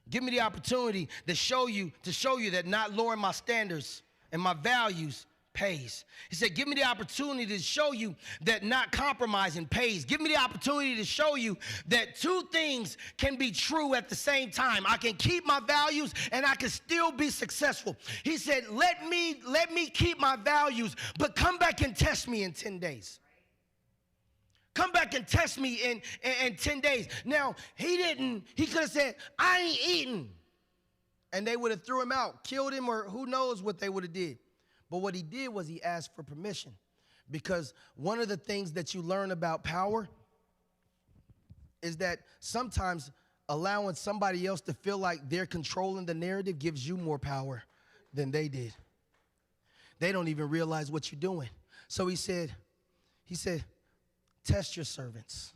Give me the opportunity to show you that not lowering my standards and my values pays. He said, give me the opportunity to show you that not compromising pays. Give me the opportunity to show you that two things can be true at the same time. I can keep my values and I can still be successful. He said, let me keep my values, but come back and test me in 10 days. Come back and test me in 10 days. Now, he could have said, I ain't eating. And they would have threw him out, killed him, or who knows what they would have did. But what he did was he asked for permission, because one of the things that you learn about power is that sometimes allowing somebody else to feel like they're controlling the narrative gives you more power than they did. They don't even realize what you're doing. So he said, test your servants.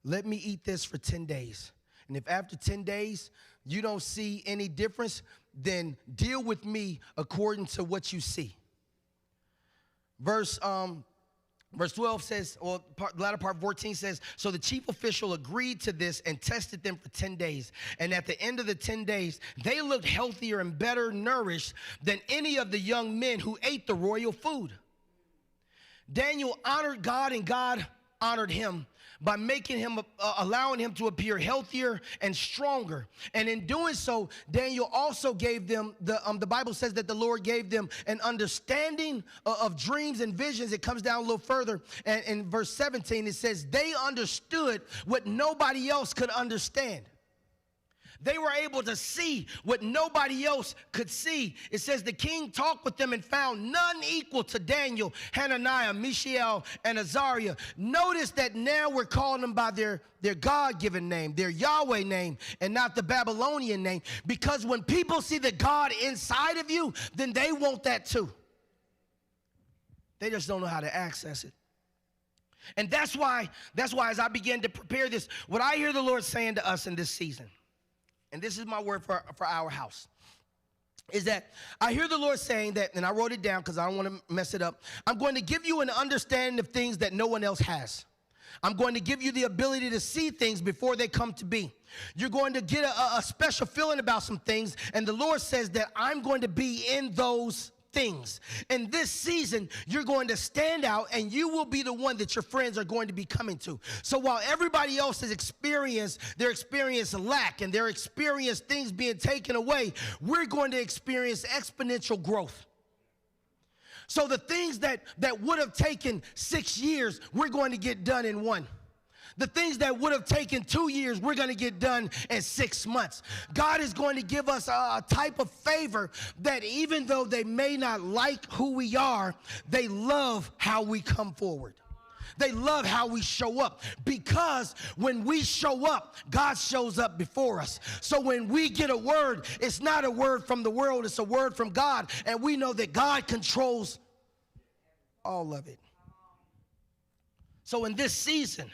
Let me eat this for 10 days. And if after 10 days you don't see any difference, then deal with me according to what you see. Verse 12 says, or the latter part 14 says, so the chief official agreed to this and tested them for 10 days. And at the end of the 10 days, they looked healthier and better nourished than any of the young men who ate the royal food. Daniel honored God and God honored him by making him, allowing him to appear healthier and stronger. And in doing so, Daniel also gave them, the Bible says that the Lord gave them an understanding of dreams and visions. It comes down a little further, and in verse 17, it says, they understood what nobody else could understand. They were able to see what nobody else could see. It says the king talked with them and found none equal to Daniel, Hananiah, Mishael, and Azariah. Notice that now we're calling them by their God-given name, their Yahweh name, and not the Babylonian name. Because when people see the God inside of you, then they want that too. They just don't know how to access it. And that's why as I began to prepare this, what I hear the Lord saying to us in this season, and this is my word for our house, is that I hear the Lord saying that, and I wrote it down because I don't want to mess it up. I'm going to give you an understanding of things that no one else has. I'm going to give you the ability to see things before they come to be. You're going to get a special feeling about some things, and the Lord says that I'm going to be in those things. In this season, you're going to stand out, and you will be the one that your friends are going to be coming to. So while everybody else has experienced lack and their experience things being taken away, we're going to experience exponential growth. So the things that would have taken 6 years, we're going to get done in 1. The things that would have taken 2 years, we're going to get done in 6 months. God is going to give us a type of favor that even though they may not like who we are, they love how we come forward. They love how we show up, because when we show up, God shows up before us. So when we get a word, it's not a word from the world, it's a word from God, and we know that God controls all of it. So in this season,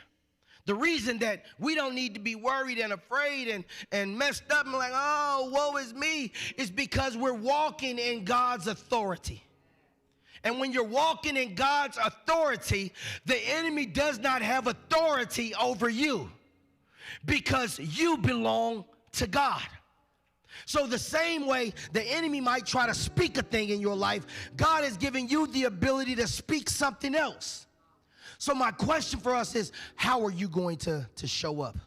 the reason that we don't need to be worried and afraid and messed up and like, oh, woe is me, is because we're walking in God's authority. And when you're walking in God's authority, the enemy does not have authority over you, because you belong to God. So the same way the enemy might try to speak a thing in your life, God has given you the ability to speak something else. So my question for us is, how are you going to show up?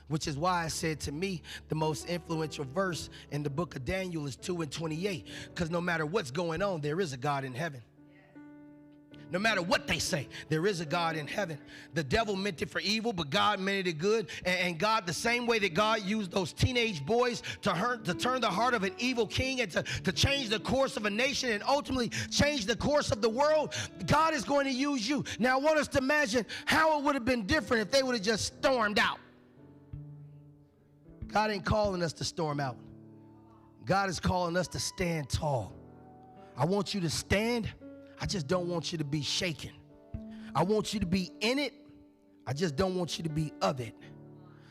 Which is why I said, to me, the most influential verse in the book of Daniel is 2:28. Because no matter what's going on, there is a God in heaven. No matter what they say, there is a God in heaven. The devil meant it for evil, but God meant it good. And God, the same way that God used those teenage boys to turn the heart of an evil king and to change the course of a nation and ultimately change the course of the world, God is going to use you. Now, I want us to imagine how it would have been different if they would have just stormed out. God ain't calling us to storm out. God is calling us to stand tall. I want you to stand. I just don't want you to be shaken. I want you to be in it. I just don't want you to be of it.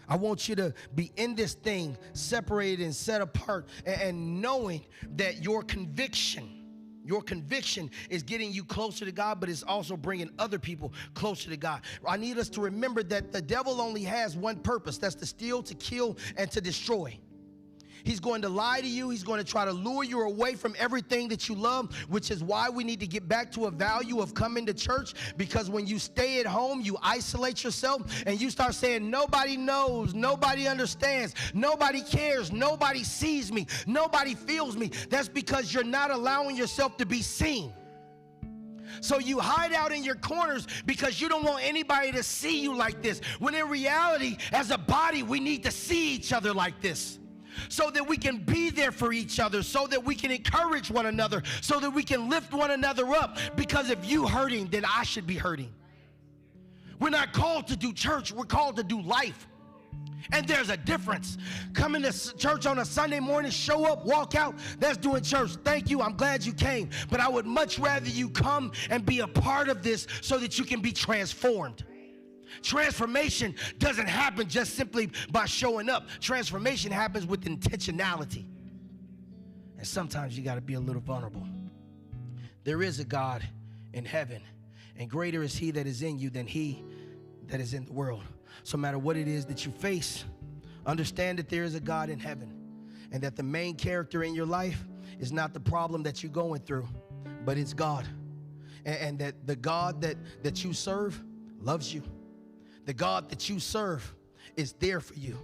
I want you to be in this thing, separated and set apart, and knowing that your conviction is getting you closer to God, but it's also bringing other people closer to God. I need us to remember that the devil only has one purpose. That's to steal, to kill, and to destroy. He's going to lie to you. He's going to try to lure you away from everything that you love, which is why we need to get back to a value of coming to church, because when you stay at home, you isolate yourself and you start saying, nobody knows, nobody understands, nobody cares, nobody sees me, nobody feels me. That's because you're not allowing yourself to be seen. So you hide out in your corners because you don't want anybody to see you like this, when in reality, as a body, we need to see each other like this, so that we can be there for each other, so that we can encourage one another, so that we can lift one another up. Because if you hurting, then I should be hurting. We're not called to do church, we're called to do life. And there's a difference. Coming to church on a Sunday morning, show up, walk out, that's doing church. Thank you, I'm glad you came. But I would much rather you come and be a part of this so that you can be transformed. Transformation doesn't happen just simply by showing up. Transformation happens with intentionality. And sometimes you got to be a little vulnerable. There is a God in heaven, and greater is he that is in you than he that is in the world. So no matter what it is that you face, understand that there is a God in heaven, and that the main character in your life is not the problem that you're going through, but it's God. And that the God that you serve loves you. The God that you serve is there for you,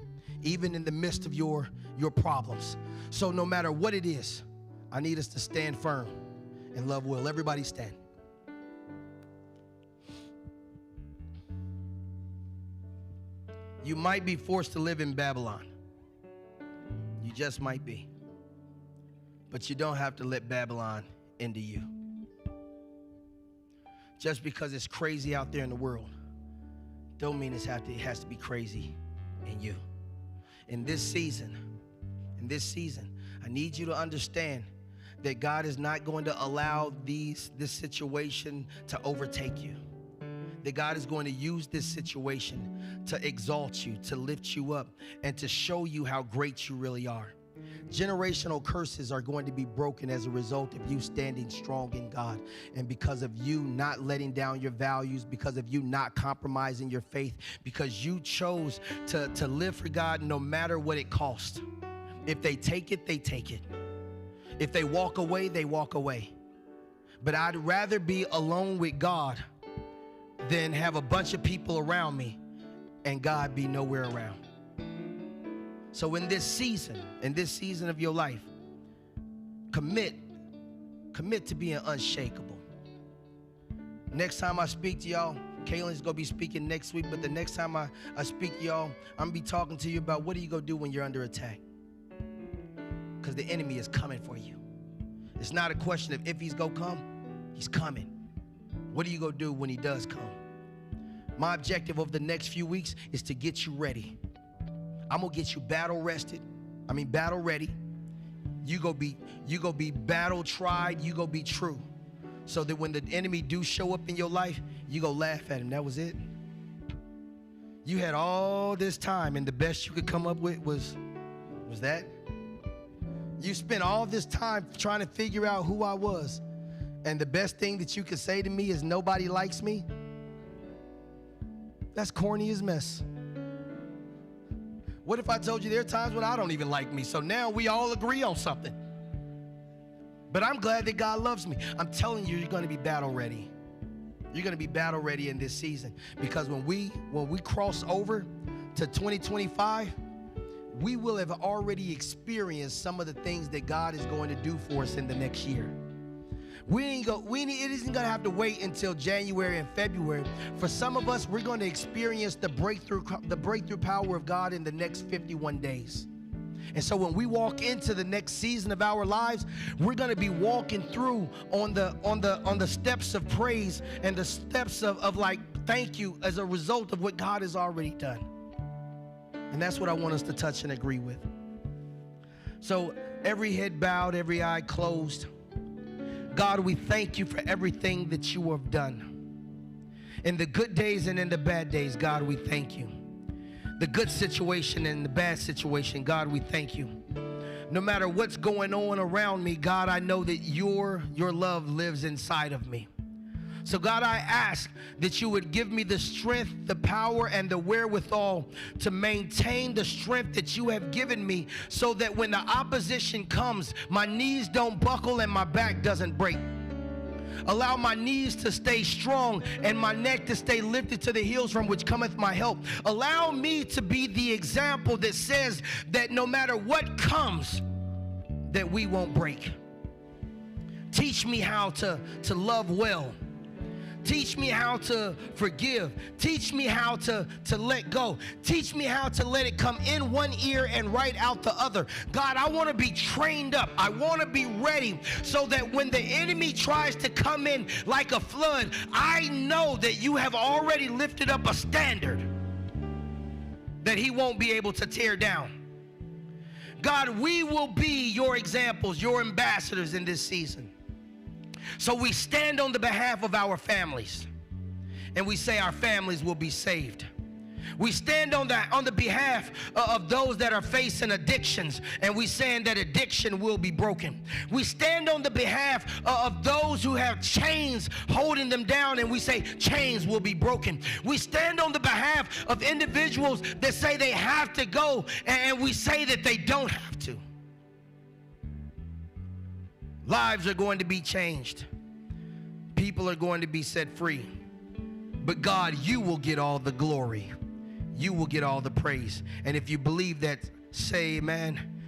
even in the midst of your problems. So no matter what it is, I need us to stand firm and love well. Everybody stand. You might be forced to live in Babylon. You just might be. But you don't have to let Babylon into you. Just because it's crazy out there in the world, don't mean it has to be crazy in you. In this season, I need you to understand that God is not going to allow this situation to overtake you. That God is going to use this situation to exalt you, to lift you up, and to show you how great you really are. Generational curses are going to be broken as a result of you standing strong in God, and because of you not letting down your values, because of you not compromising your faith, because you chose to live for God no matter what it costs. If they take it, they take it. If they walk away, they walk away. But I'd rather be alone with God than have a bunch of people around me and God be nowhere around. So in this season of your life, commit to being unshakable. Next time I speak to y'all, Kaylin's going to be speaking next week, but the next time I speak to y'all, I'm going to be talking to you about what are you going to do when you're under attack? Because the enemy is coming for you. It's not a question of if he's going to come, he's coming. What are you going to do when he does come? My objective over the next few weeks is to get you ready. I'm going to get you battle ready. You go be battle tried. You go be true. So that when the enemy do show up in your life, you go laugh at him. That was it. You had all this time and the best you could come up with was that. You spent all this time trying to figure out who I was. And the best thing that you could say to me is nobody likes me. That's corny as mess. What if I told you there are times when I don't even like me? So now we all agree on something. But I'm glad that God loves me. I'm telling you, you're going to be battle ready. You're going to be battle ready in this season. Because when we cross over to 2025, we will have already experienced some of the things that God is going to do for us in the next year. It isn't going to have to wait until January and February. For some of us, we're going to experience the breakthrough power of God in the next 51 days. And so when we walk into the next season of our lives, we're going to be walking through on the steps of praise and the steps of like thank you as a result of what God has already done. And that's what I want us to touch and agree with. So every head bowed, every eye closed. God, we thank you for everything that you have done. In the good days and in the bad days, God, we thank you. The good situation and the bad situation, God, we thank you. No matter what's going on around me, God, I know that your love lives inside of me. So God, I ask that you would give me the strength, the power, and the wherewithal to maintain the strength that you have given me so that when the opposition comes, my knees don't buckle and my back doesn't break. Allow my knees to stay strong and my neck to stay lifted to the hills from which cometh my help. Allow me to be the example that says that no matter what comes, that we won't break. Teach me how to love well. Teach me how to forgive. Teach me how to let go. Teach me how to let it come in one ear and right out the other. God, I want to be trained up. I want to be ready so that when the enemy tries to come in like a flood, I know that you have already lifted up a standard that he won't be able to tear down. God, we will be your examples, your ambassadors in this season. So we stand on the behalf of our families, and we say our families will be saved. We stand on the behalf of those that are facing addictions, and we saying that addiction will be broken. We stand on the behalf of those who have chains holding them down, and we say chains will be broken. We stand on the behalf of individuals that say they have to go, and we say that they don't have to. Lives are going to be changed. People are going to be set free. But God, you will get all the glory. You will get all the praise. And if you believe that, say amen.